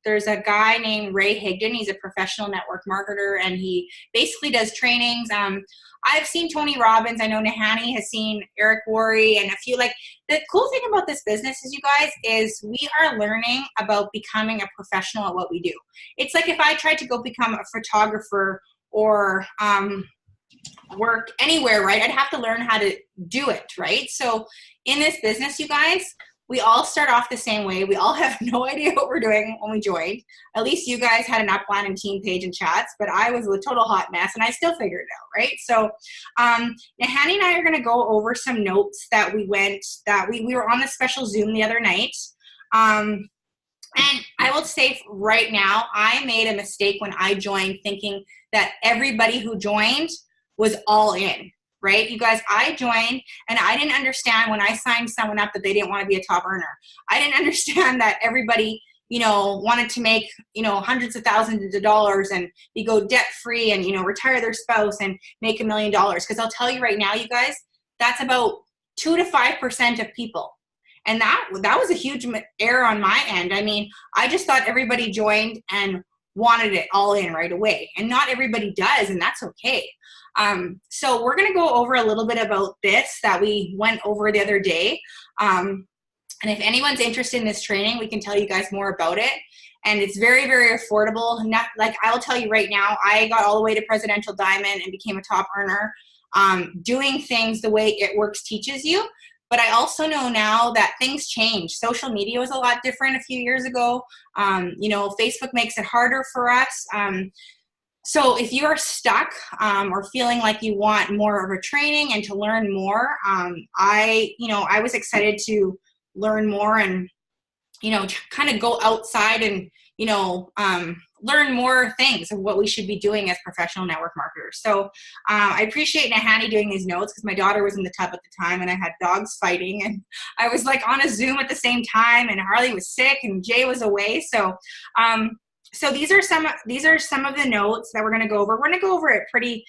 there's a guy named Ray Higdon. He's a professional network marketer, and he basically does trainings. I've seen Tony Robbins. I know Nahani has seen Eric Worre and a few. Like, the cool thing about this business is, you guys, is we are learning about becoming a professional at what we do. It's like if I tried to go become a photographer or work anywhere, right? I'd have to learn how to do it, right? So in this business, you guys, we all start off the same way. We all have no idea what we're doing when we joined. At least you guys had an upline and team page and chats, but I was a total hot mess, and I still figured it out, right? So Nahani and I are going to go over some notes that we were on the special Zoom the other night. And I will say right now, I made a mistake when I joined, thinking that everybody who joined was all in. Right? You guys, I joined and I didn't understand when I signed someone up that they didn't want to be a top earner. I didn't understand that everybody, wanted to make, hundreds of thousands of dollars and go debt free and, retire their spouse and make $1 million. Because I'll tell you right now, you guys, that's about 2 to 5% of people. And that was a huge error on my end. I mean, I just thought everybody joined and wanted it all in right away. And not everybody does, and that's okay. So we're going to go over a little bit about this that we went over the other day. And if anyone's interested in this training, we can tell you guys more about it. And it's very, very affordable. Not like, I'll tell you right now, I got all the way to Presidential Diamond and became a top earner, doing things the way It Works teaches you. But I also know now that things change. Social media was a lot different a few years ago. Facebook makes it harder for us. So if you are stuck or feeling like you want more of a training and to learn more, I was excited to learn more and, kind of go outside and, learn more things of what we should be doing as professional network marketers. So I appreciate Nahani doing these notes, because my daughter was in the tub at the time and I had dogs fighting, and I was like on a Zoom at the same time, and Harley was sick and Jay was away. So these are some of the notes that we're going to go over. We're going to go over it pretty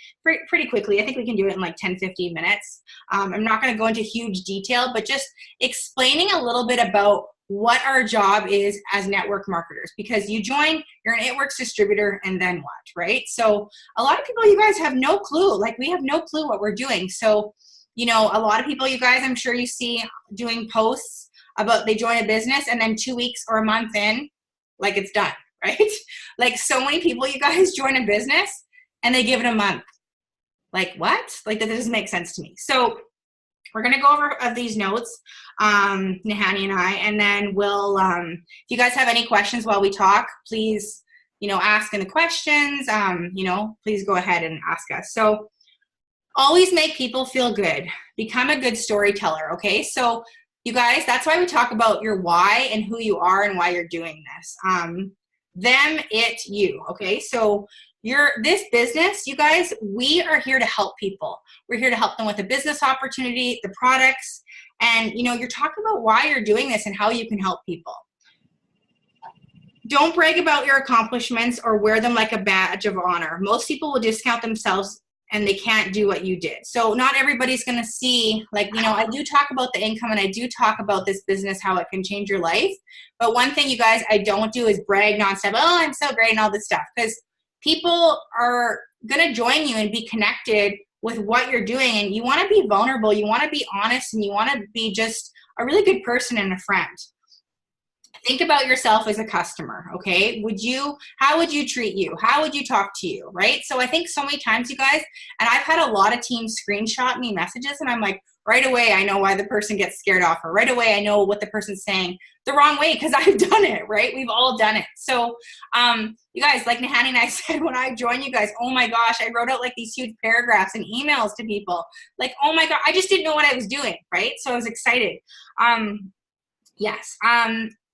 quickly. I think we can do it in like 10, 15 minutes. I'm not going to go into huge detail, but just explaining a little bit about what our job is as network marketers, because you join, you're an It Works distributor, and then what, right? So a lot of people, you guys have no clue. Like, we have no clue what we're doing. So, a lot of people, you guys, I'm sure you see doing posts about they join a business and then 2 weeks or a month in, like, it's done, right? Like, so many people, you guys, join a business and they give it a month. Like, what? Like, that doesn't make sense to me. So we're going to go over these notes, Nahani and I, and then we'll, if you guys have any questions while we talk, please, ask in the questions, please go ahead and ask us. So always make people feel good. Become a good storyteller, okay? So you guys, that's why we talk about your why and who you are and why you're doing this. Them, it, you, okay? So this business, you guys, we are here to help people. We're here to help them with a business opportunity, the products, and you're talking about why you're doing this and how you can help people. Don't brag about your accomplishments or wear them like a badge of honor. Most people will discount themselves and they can't do what you did. So not everybody's going to see, like, I do talk about the income and I do talk about this business, how it can change your life. But one thing, you guys, I don't do is brag nonstop. Oh, I'm so great and all this stuff. Because people are going to join you and be connected with what you're doing. And you want to be vulnerable. You want to be honest, and you want to be just a really good person and a friend. think about yourself as a customer, okay? How would you treat you? How would you talk to you, right? So I think so many times, you guys, and I've had a lot of teams screenshot me messages, and I'm like, right away, I know why the person gets scared off, or right away, I know what the person's saying the wrong way, because I've done it, right? We've all done it. So you guys, like Nahani and I said, when I joined you guys, oh my gosh, I wrote out like these huge paragraphs and emails to people. Like, oh my God, I just didn't know what I was doing, right? So I was excited. Yes.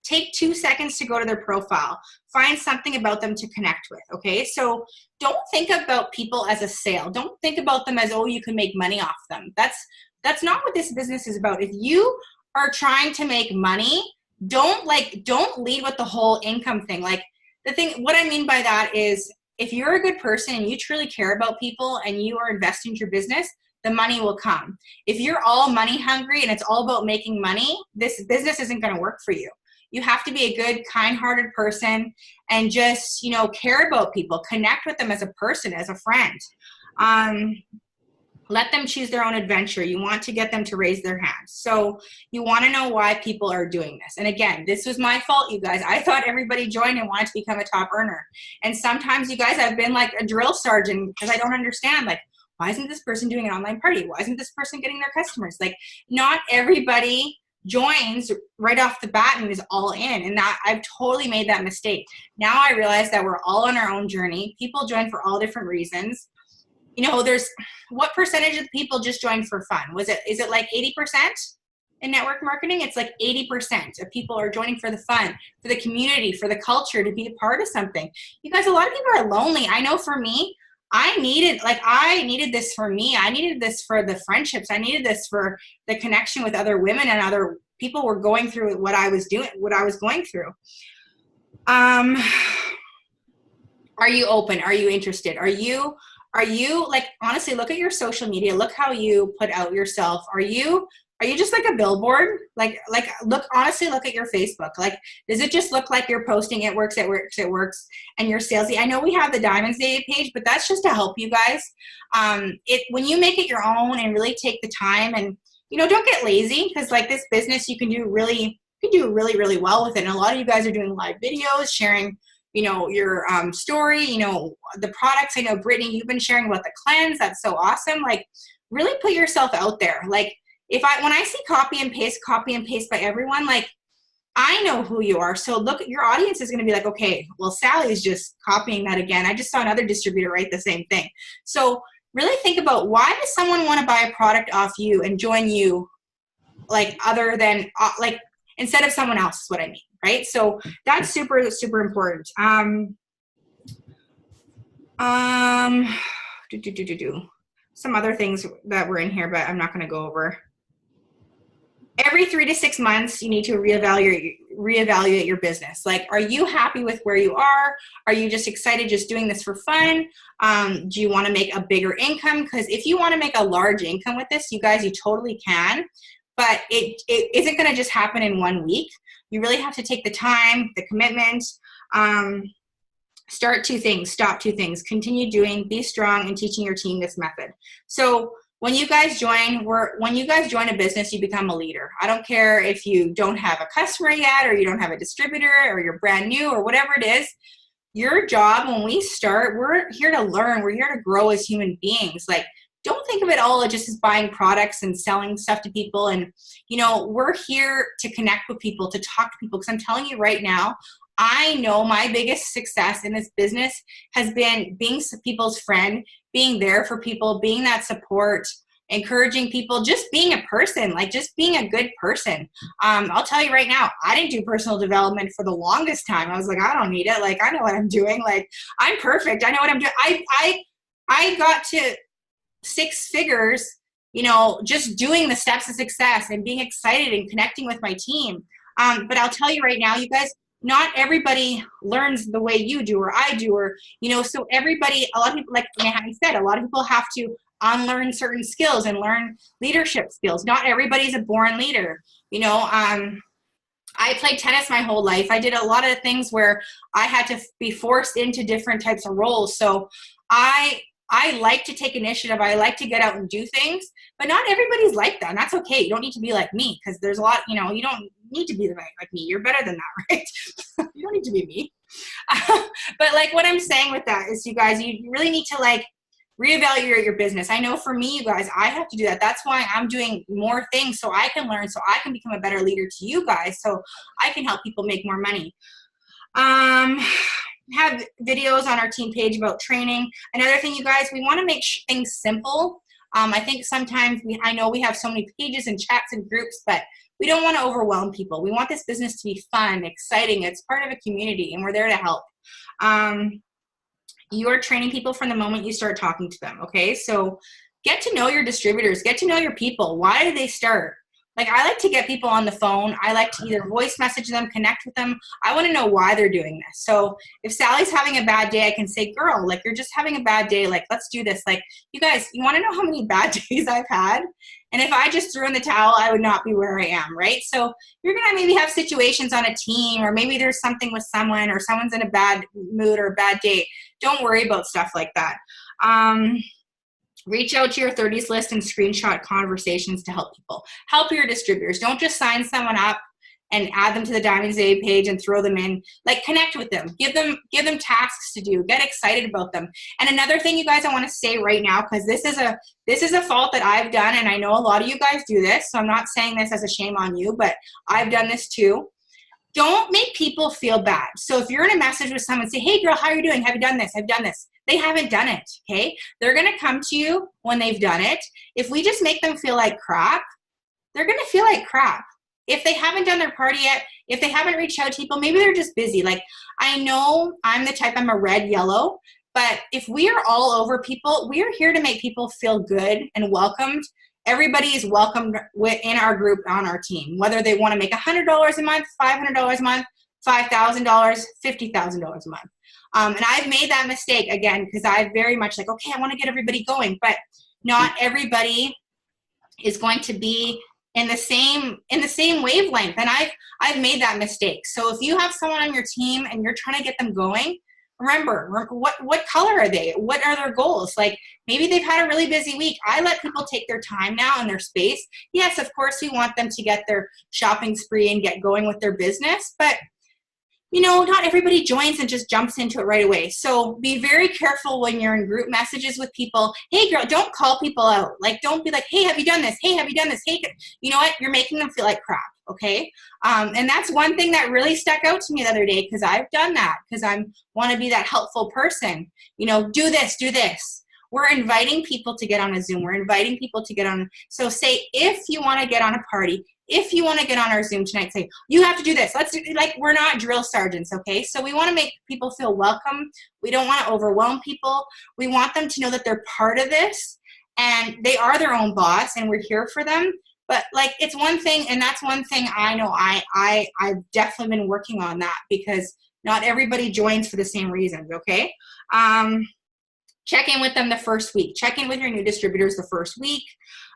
Take 2 seconds to go to their profile. Find something about them to connect with, okay? So don't think about people as a sale. Don't think about them as, oh, you can make money off them. That's not what this business is about. If you are trying to make money, don't lead with the whole income thing. Like, what I mean by that is, if you're a good person and you truly care about people and you are investing in your business, the money will come. If you're all money hungry and it's all about making money, this business isn't going to work for you. You have to be a good, kind-hearted person and just, care about people, connect with them as a person, as a friend. Let them choose their own adventure. You want to get them to raise their hands. So you want to know why people are doing this. And again, this was my fault, you guys. I thought everybody joined and wanted to become a top earner. And sometimes, you guys, I've been like a drill sergeant because I don't understand, like, why isn't this person doing an online party? Why isn't this person getting their customers? Like, not everybody joins right off the bat and is all in. And that I've totally made that mistake. Now I realize that we're all on our own journey. People join for all different reasons. There's what percentage of people just join for fun? Is it like 80% in network marketing? It's like 80% of people are joining for the fun, for the community, for the culture, to be a part of something. You guys, a lot of people are lonely. I know for me, I needed this for me. I needed this for the friendships. I needed this for the connection with other women and other people who were going through what I was going through. Are you open? Are you interested? Are you like, honestly, look at your social media. Look how you put out yourself. Are you just like a billboard? Like honestly, look at your Facebook. Like, does it just look like you're posting it works, and you're salesy? I know we have the Diamonds Day page, but that's just to help you guys. When you make it your own and really take the time, and don't get lazy, because like this business, you can do really, really well with it. And a lot of you guys are doing live videos, sharing your story, the products. I know, Brittany, you've been sharing about the cleanse. That's so awesome. Like, really put yourself out there. Like, when I see copy and paste by everyone, like, I know who you are. So look, your audience is going to be like, okay, well, Sally's just copying that again. I just saw another distributor write the same thing. So really think about, why does someone want to buy a product off you and join you, like, other than instead of someone else, is what I mean, right? So that's super, super important. Some other things that were in here, but I'm not going to go over. Every 3 to 6 months, you need to reevaluate your business. Like, are you happy with where you are? Are you just excited just doing this for fun? Do you want to make a bigger income? Because if you want to make a large income with this, you guys, you totally can. But it isn't going to just happen in 1 week. You really have to take the time, the commitment. Start 2 things, stop 2 things. Continue doing, be strong, and teaching your team this method. So when you guys join a business, you become a leader. I don't care if you don't have a customer yet, or you don't have a distributor, or you're brand new, or whatever it is. Your job, when we start, we're here to learn. We're here to grow as human beings. Like, don't think of it all just as buying products and selling stuff to people. And, we're here to connect with people, to talk to people. Because I'm telling you right now, I know my biggest success in this business has been being people's friend, being there for people, being that support, encouraging people, just being a person, like just being a good person. I'll tell you right now, I didn't do personal development for the longest time. I was like, I don't need it. Like, I know what I'm doing. Like, I'm perfect. I know what I'm doing. I got to 6 figures, just doing the steps of success and being excited and connecting with my team. But I'll tell you right now, you guys, not everybody learns the way you do or I do, or, so everybody, a lot of people, like I said, a lot of people have to unlearn certain skills and learn leadership skills. Not everybody's a born leader. I played tennis my whole life. I did a lot of things where I had to be forced into different types of roles. So I I like to take initiative. I like to get out and do things, but not everybody's like that. And that's okay. You don't need to be like me, because there's a lot, you know, you don't need to be like me. You're better than that, right? You don't need to be me. But like what I'm saying with that is, you guys, you really need to like reevaluate your business. I know for me, you guys, I have to do that. That's why I'm doing more things, so I can learn, so I can become a better leader to you guys, so I can help people make more money. Have videos on our team page about training. Another thing, you guys, we want to make things simple. I think sometimes I know we have so many pages and chats and groups, but we don't want to overwhelm people. We want this business to be fun, exciting. It's part of a community, and we're there to help. You're training people from the moment you start talking to them, okay? So get to know your distributors. Get to know your people. Why did they start? Like, I like to get people on the phone. I like to either voice message them, connect with them. I want to know why they're doing this. So if Sally's having a bad day, I can say, girl, like, you're just having a bad day. Like, let's do this. Like, you guys, you want to know how many bad days I've had? And if I just threw in the towel, I would not be where I am, right? So you're going to maybe have situations on a team, or maybe there's something with someone, or someone's in a bad mood or a bad day. Don't worry about stuff like that. Reach out to your 30s list and screenshot conversations to help people. Help your distributors. Don't just sign someone up and add them to the Diamonds Day page and throw them in. Like, connect with them. Give them tasks to do. Get excited about them. And another thing, you guys, I want to say right now, because this is a fault that I've done, and I know a lot of you guys do this, so I'm not saying this as a shame on you, but I've done this too. Don't make people feel bad. So if you're in a message with someone, say, hey girl, how are you doing? Have you done this? I've done this. They haven't done it, okay? They're gonna come to you when they've done it. If we just make them feel like crap, they're gonna feel like crap. If they haven't done their party yet, if they haven't reached out to people, maybe they're just busy. Like, I know I'm the type, I'm a red, yellow, but if we are all over people, we are here to make people feel good and welcomed. Everybody is welcomed in our group, on our team, whether they want to make $100 a month, $500 a month, $5,000, $50,000 a month. And I've made that mistake again, because I very much like, okay, I want to get everybody going, but not everybody is going to be in the same wavelength. And I've made that mistake. So if you have someone on your team and you're trying to get them going, remember what color are they? What are their goals? Like, maybe they've had a really busy week. I let people take their time now and their space. Yes, of course, we want them to get their shopping spree and get going with their business, but you know, not everybody joins and just jumps into it right away. So be very careful when you're in group messages with people. Hey girl, don't call people out. Like, don't be like, hey, have you done this? Hey, have you done this? Hey, you know what? You're making them feel like crap. Okay. And that's one thing that really stuck out to me the other day, because I've done that, because I want to be that helpful person. You know, do this, do this. We're inviting people to get on a Zoom. We're inviting people to get on. So say, if you want to get on a party, if you want to get on our Zoom tonight, say, you have to do this. Let's do, like, we're not drill sergeants, okay? So we want to make people feel welcome. We don't want to overwhelm people. We want them to know that they're part of this and they are their own boss and we're here for them. But like, it's one thing, and that's one thing I know I've definitely been working on that, because not everybody joins for the same reasons, okay? Check in with them the first week. Check in with your new distributors the first week.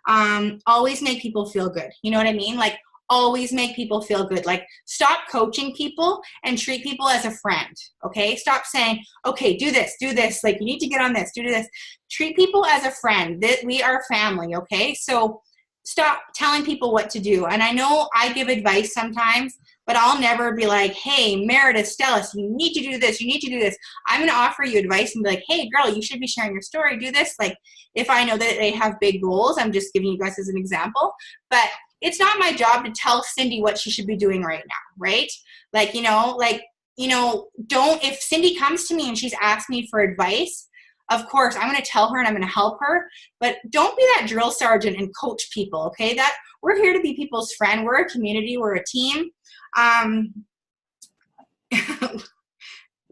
Always make people feel good. You know what I mean? Like, always make people feel good. Like, stop coaching people and treat people as a friend, okay? Stop saying, okay, do this, like, you need to get on this, do this. Treat people as a friend. We are family, okay? So stop telling people what to do. And I know I give advice sometimes, but I'll never be like, hey, Meredith, Stellis, you need to do this, you need to do this. I'm going to offer you advice and be like, hey, girl, you should be sharing your story, do this. Like, if I know that they have big goals, I'm just giving you guys as an example. But it's not my job to tell Cindy what she should be doing right now, right? Like, don't, if Cindy comes to me and she's asked me for advice, of course, I'm going to tell her and I'm going to help her, but don't be that drill sergeant and coach people, okay? That we're here to be people's friend. We're a community. We're a team.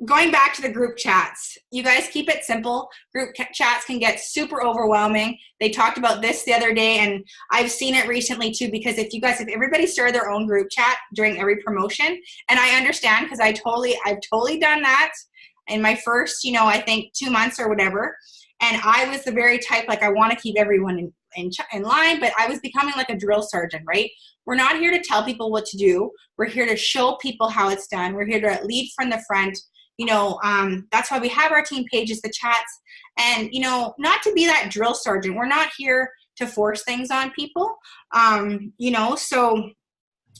Going back to the group chats, you guys keep it simple. Group chats can get super overwhelming. They talked about this the other day, and I've seen it recently too, because if everybody started their own group chat during every promotion, and I understand, because I've totally done that in my first, I think 2 months or whatever. And I was the very type, like, I want to keep everyone in line, but I was becoming like a drill sergeant, right? We're not here to tell people what to do. We're here to show people how it's done. We're here to lead from the front, that's why we have our team pages, the chats, and, not to be that drill sergeant. We're not here to force things on people, so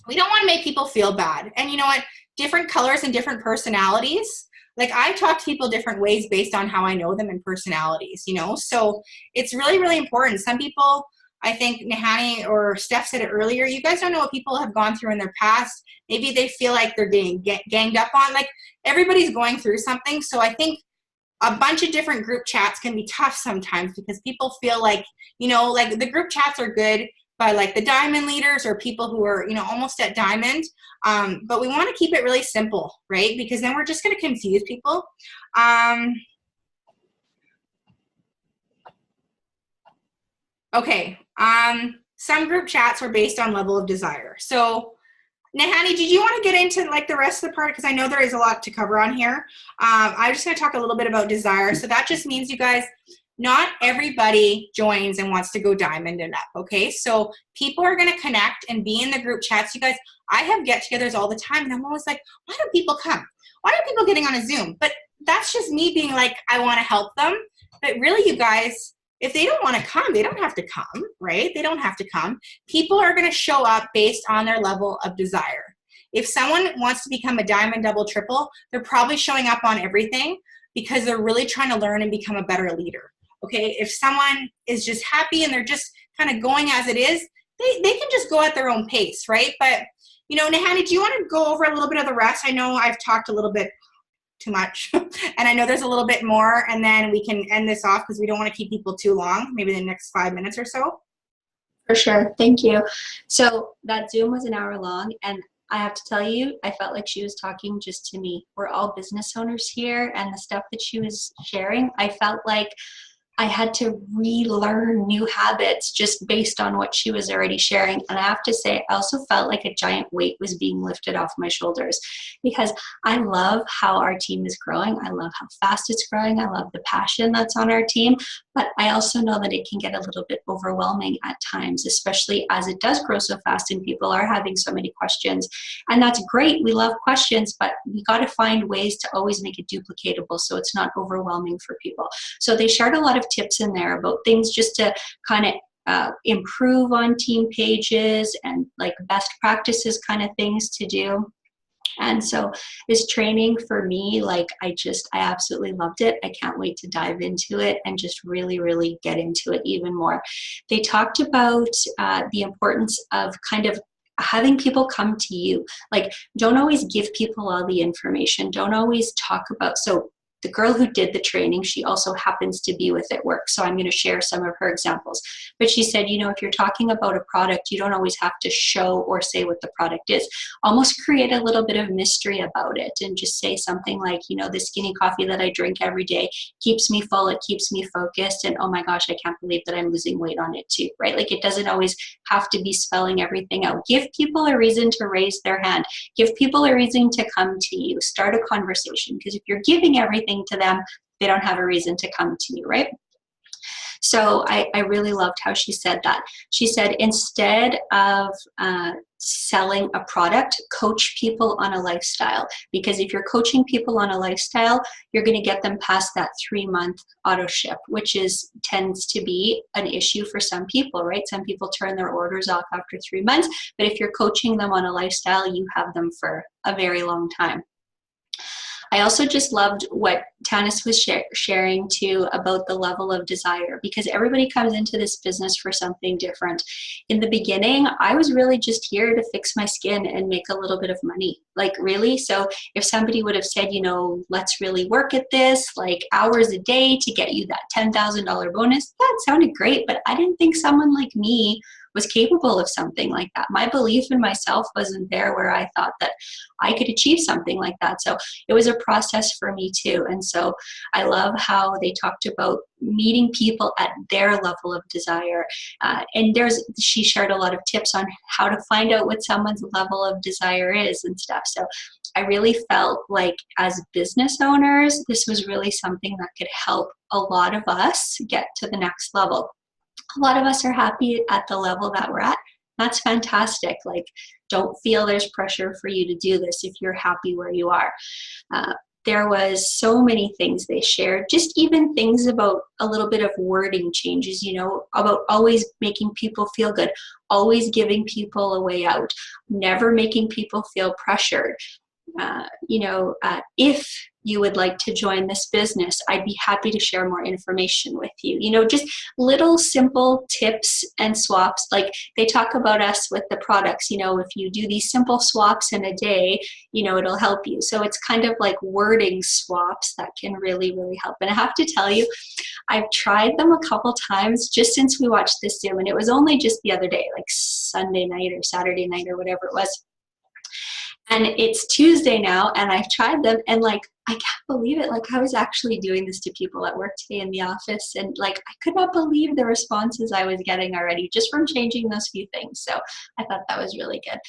we don't want to make people feel bad. And you know what? Different colors and different personalities. Like, I talk to people different ways based on how I know them and personalities, so it's really, really important. Some people, I think Nehani or Steph said it earlier, you guys don't know what people have gone through in their past. Maybe they feel like they're getting ganged up on. Like, everybody's going through something. So I think a bunch of different group chats can be tough sometimes because people feel like, like the group chats are good by like the diamond leaders or people who are, almost at diamond. But we want to keep it really simple, right? Because then we're just going to confuse people. Okay. Some group chats are based on level of desire. So Nehani, did you want to get into like the rest of the part? Because I know there is a lot to cover on here. I'm just going to talk a little bit about desire. So that just means, you guys, not everybody joins and wants to go diamond and up, okay? So people are going to connect and be in the group chats. You guys, I have get-togethers all the time, and I'm always like, why don't people come? Why are people getting on a Zoom? But that's just me being like, I want to help them. But really, you guys, if they don't want to come, they don't have to come, right? They don't have to come. People are going to show up based on their level of desire. If someone wants to become a diamond, double, triple, they're probably showing up on everything because they're really trying to learn and become a better leader. Okay, if someone is just happy and they're just kind of going as it is, they can just go at their own pace, right? But, Nehani, do you want to go over a little bit of the rest? I know I've talked a little bit too much, and I know there's a little bit more, and then we can end this off because we don't want to keep people too long, maybe the next 5 minutes or so. For sure. Thank you. So that Zoom was an hour long, and I have to tell you, I felt like she was talking just to me. We're all business owners here, and the stuff that she was sharing, I felt like I had to relearn new habits just based on what she was already sharing. And I have to say, I also felt like a giant weight was being lifted off my shoulders because I love how our team is growing. I love how fast it's growing. I love the passion that's on our team. But I also know that it can get a little bit overwhelming at times, especially as it does grow so fast and people are having so many questions. And that's great. We love questions, but we got to find ways to always make it duplicatable so it's not overwhelming for people. So they shared a lot of tips in there about things just to kind of improve on team pages and like best practices kind of things to do. And so this training for me, like I absolutely loved it. I can't wait to dive into it and just really, really get into it even more. They talked about the importance of kind of having people come to you. Like, don't always give people all the information. Don't always talk about, so the girl who did the training, she also happens to be with at work. So I'm going to share some of her examples. But she said, if you're talking about a product, you don't always have to show or say what the product is. Almost create a little bit of mystery about it and just say something like, the skinny coffee that I drink every day keeps me full, it keeps me focused, and oh my gosh, I can't believe that I'm losing weight on it too, right? Like, it doesn't always have to be spelling everything out. Give people a reason to raise their hand. Give people a reason to come to you. Start a conversation, because if you're giving everything to them, they don't have a reason to come to you, right? So I really loved how she said that. She said, instead of selling a product, coach people on a lifestyle. Because if you're coaching people on a lifestyle, you're going to get them past that 3-month auto ship, which tends to be an issue for some people, right? Some people turn their orders off after 3 months, but if you're coaching them on a lifestyle, you have them for a very long time. I also just loved what Tanis was sharing too about the level of desire, because everybody comes into this business for something different. In the beginning, I was really just here to fix my skin and make a little bit of money. Like, really? So if somebody would have said, let's really work at this, like hours a day to get you that $10,000 bonus, that sounded great, but I didn't think someone like me was capable of something like that. My belief in myself wasn't there where I thought that I could achieve something like that. So it was a process for me too. And so I love how they talked about meeting people at their level of desire. And she shared a lot of tips on how to find out what someone's level of desire is and stuff. So I really felt like as business owners, this was really something that could help a lot of us get to the next level. A lot of us are happy at the level that we're at. That's fantastic. Like, don't feel there's pressure for you to do this if you're happy where you are. there was so many things they shared, just even things about a little bit of wording changes, you know, about always making people feel good, always giving people a way out, never making people feel pressured. If you would like to join this business, I'd be happy to share more information with you. You know, just little simple tips and swaps. Like they talk about us with the products, you know, if you do these simple swaps in a day, you know, it'll help you. So it's kind of like wording swaps that can really, really help. And I have to tell you, I've tried them a couple times just since we watched this Zoom, and it was only just the other day, like Sunday night or Saturday night or whatever it was. And it's Tuesday now, and I've tried them, and like, I can't believe it. Like, I was actually doing this to people at work today in the office, and like, I could not believe the responses I was getting already just from changing those few things. So I thought that was really good.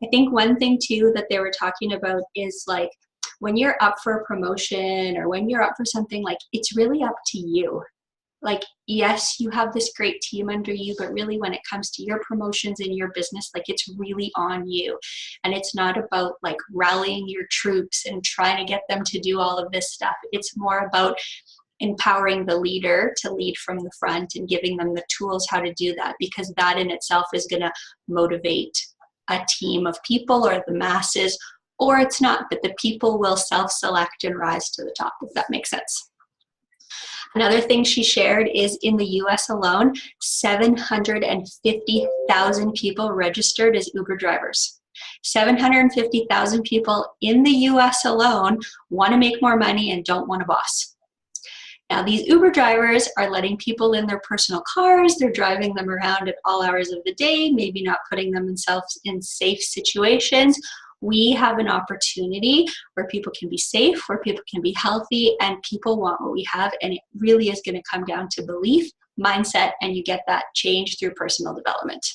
I think one thing too that they were talking about is like, when you're up for a promotion or when you're up for something, like, it's really up to you. Like, yes, you have this great team under you, but really when it comes to your promotions in your business, like, it's really on you. And it's not about like rallying your troops and trying to get them to do all of this stuff. It's more about empowering the leader to lead from the front and giving them the tools how to do that, because that in itself is going to motivate a team of people or the masses, or it's not, but the people will self-select and rise to the top, if that makes sense. Another thing she shared is in the US alone, 750,000 people registered as Uber drivers. 750,000 people in the US alone want to make more money and don't want a boss. Now, these Uber drivers are letting people in their personal cars. They're driving them around at all hours of the day, maybe not putting themselves in safe situations. We have an opportunity where people can be safe, where people can be healthy, and people want what we have. And it really is going to come down to belief, mindset, and you get that change through personal development.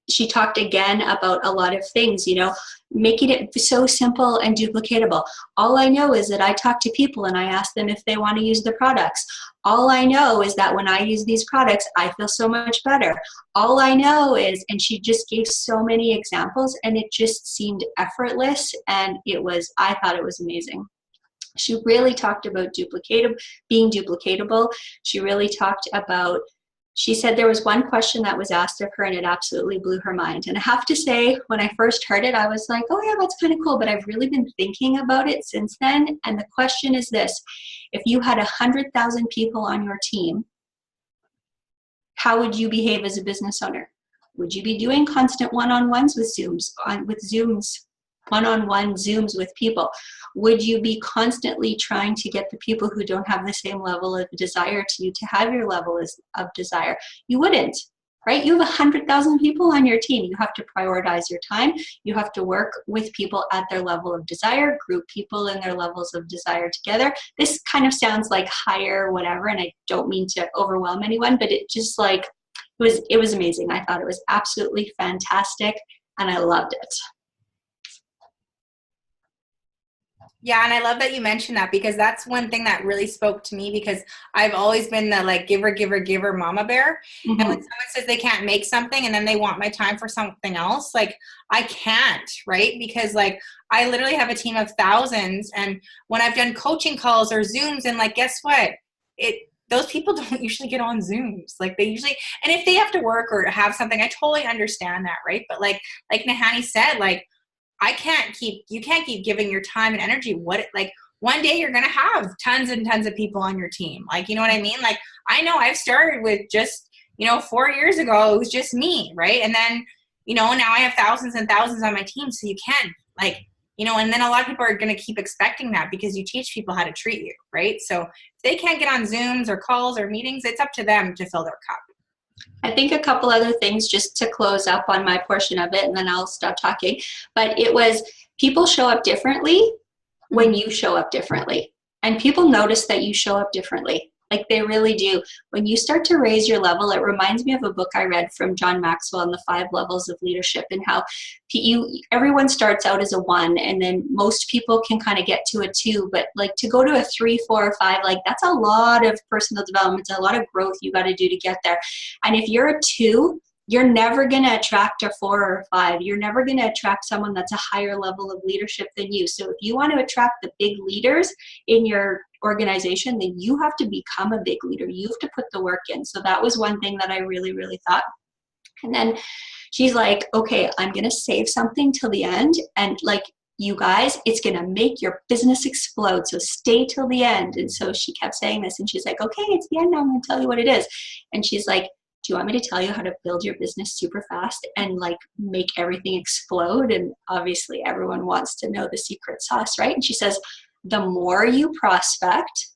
She talked again about a lot of things, you know, making it so simple and duplicatable. All I know is that I talk to people and I ask them if they want to use the products. All I know is that when I use these products, I feel so much better. All I know is, and she just gave so many examples, and it just seemed effortless, and I thought it was amazing. She really talked about being duplicatable. She really talked about, she said there was one question that was asked of her and it absolutely blew her mind. And I have to say, when I first heard it, I was like, oh yeah, that's kind of cool. But I've really been thinking about it since then. And the question is this: if you had 100,000 people on your team, how would you behave as a business owner? Would you be doing constant one-on-ones with Zooms, one-on-one Zooms with people? Would you be constantly trying to get the people who don't have the same level of desire to you to have your level of desire? You wouldn't, right? You have 100,000 people on your team. You have to prioritize your time. You have to work with people at their level of desire, group people in their levels of desire together. This kind of sounds like higher whatever, and I don't mean to overwhelm anyone, but it just like, it was amazing. I thought it was absolutely fantastic, and I loved it. Yeah, and I love that you mentioned that, because that's one thing that really spoke to me, because I've always been the like giver mama bear. Mm-hmm. And when someone says they can't make something and then they want my time for something else, like I can't, right? Because like I literally have a team of thousands, and when I've done coaching calls or Zooms, and like guess what? Those people don't usually get on Zooms. Like they usually, and if they have to work or have something, I totally understand that, right? But like Nahani said, like you can't keep giving your time and energy. Like one day you're going to have tons and tons of people on your team. Like, you know what I mean? Like, I know I've started with just, 4 years ago, it was just me. Right. And then, now I have thousands and thousands on my team. So you can like, and then a lot of people are going to keep expecting that because you teach people how to treat you. Right. So if they can't get on Zooms or calls or meetings, it's up to them to fill their cup. I think a couple other things just to close up on my portion of it, and then I'll stop talking. But it was, people show up differently when you show up differently. And people notice that you show up differently. Like they really do. When you start to raise your level, it reminds me of a book I read from John Maxwell on the 5 levels of leadership, and how everyone starts out as a 1, and then most people can kind of get to a 2, but like to go to a 3, 4, or 5, like that's a lot of personal development, a lot of growth you got to do to get there. And if you're a 2, you're never going to attract a 4 or a 5. You're never going to attract someone that's a higher level of leadership than you. So if you want to attract the big leaders in your organization, then you have to become a big leader. You have to put the work in. So that was one thing that I really, really thought. And then she's like, okay, I'm going to save something till the end. And like, you guys, it's going to make your business explode. So stay till the end. And so she kept saying this, and she's like, okay, it's the end now. I'm going to tell you what it is. And she's like, do you want me to tell you how to build your business super fast and like make everything explode? And obviously everyone wants to know the secret sauce, right? And she says, the more you prospect,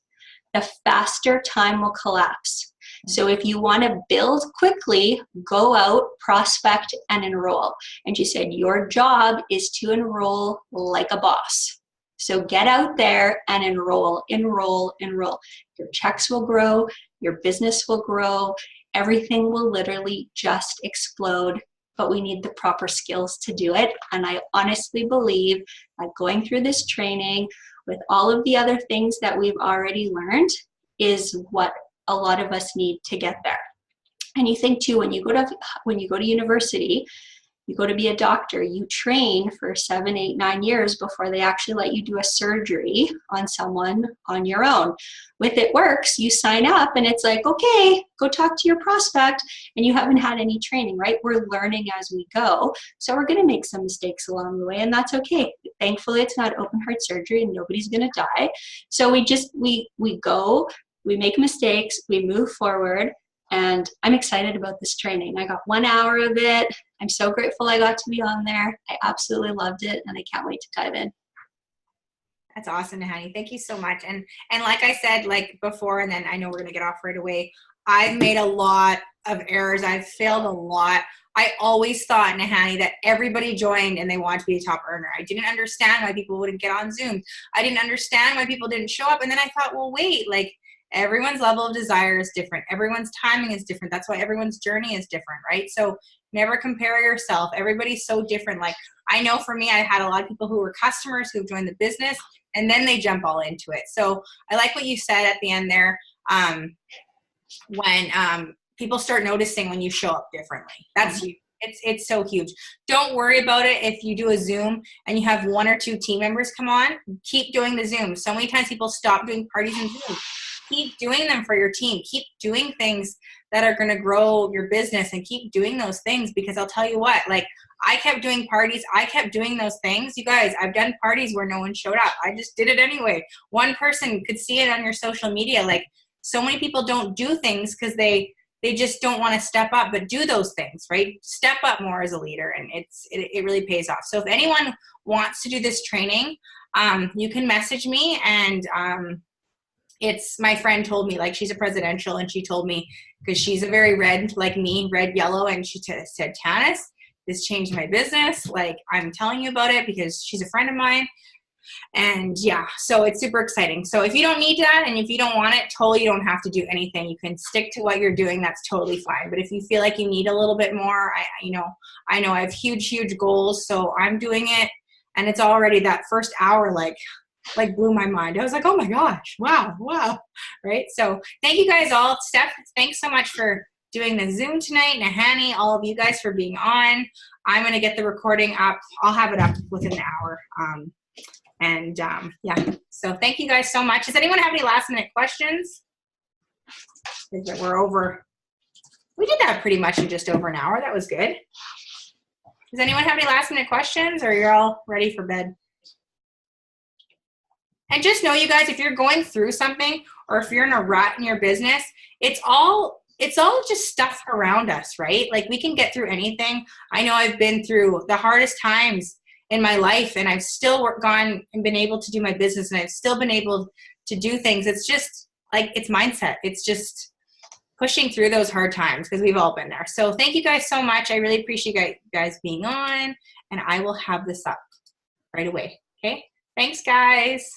the faster time will collapse. So if you want to build quickly, go out, prospect, and enroll. And she said, your job is to enroll like a boss. So get out there and enroll, enroll, enroll. Your checks will grow, your business will grow, everything will literally just explode, but we need the proper skills to do it. And I honestly believe that going through this training with all of the other things that we've already learned is what a lot of us need to get there. And you think too, when you go to university, you go to be a doctor, you train for 7, 8, 9 years before they actually let you do a surgery on someone on your own. With It Works, you sign up and it's like, okay, go talk to your prospect, and you haven't had any training, right? We're learning as we go. So we're going to make some mistakes along the way, and that's okay. Thankfully, it's not open heart surgery and nobody's going to die. So we go, we make mistakes, we move forward. And I'm excited about this training. I got 1 hour of it. I'm so grateful I got to be on there. I absolutely loved it, and I can't wait to dive in. That's awesome, Nahani. Thank you so much. And like I said, like before, and then I know we're going to get off right away, I've made a lot of errors. I've failed a lot. I always thought, Nahani, that everybody joined and they wanted to be a top earner. I didn't understand why people wouldn't get on Zoom. I didn't understand why people didn't show up. And then I thought, well, wait, like, everyone's level of desire is different. Everyone's timing is different. That's why everyone's journey is different, right? So never compare yourself. Everybody's so different. Like, I know for me, I had a lot of people who were customers who've joined the business and then they jump all into it. So I like what you said at the end there. When people start noticing when you show up differently, that's huge. It's so huge. Don't worry about it if you do a Zoom and you have 1 or 2 team members come on. Keep doing the Zoom. So many times people stop doing parties and Zoom. Keep doing them for your team. Keep doing things that are going to grow your business, and keep doing those things, because I'll tell you what, like, I kept doing parties. I kept doing those things. You guys, I've done parties where no one showed up. I just did it anyway. One person could see it on your social media. Like, so many people don't do things because they just don't want to step up, but do those things, right? Step up more as a leader, and it really pays off. So if anyone wants to do this training, you can message me, and it's my friend told me, like, she's a presidential, and she told me, because she's a very red, like me, red, yellow, and she said, Tanis, this changed my business. Like, I'm telling you about it because she's a friend of mine. And yeah, so it's super exciting. So if you don't need that, and if you don't want it, totally, you don't have to do anything. You can stick to what you're doing. That's totally fine. But if you feel like you need a little bit more, I know I have huge goals. So I'm doing it, and it's already that first hour, like blew my mind. I was like, oh my gosh, wow. Right. So thank you guys all. Steph, thanks so much for doing the Zoom tonight. Nahani, all of you guys for being on. I'm going to get the recording up. I'll have it up within an hour. Yeah, so thank you guys so much. Does anyone have any last minute questions? We're over. We did that pretty much in just over an hour. That was good. Does anyone have any last minute questions, or you're all ready for bed? And just know, you guys, if you're going through something, or if you're in a rut in your business, it's all just stuff around us, right? Like, we can get through anything. I know I've been through the hardest times in my life, and I've still gone and been able to do my business, and I've still been able to do things. It's just like, it's mindset. It's just pushing through those hard times, because we've all been there. So thank you guys so much. I really appreciate you guys being on, and I will have this up right away. Okay. Thanks, guys.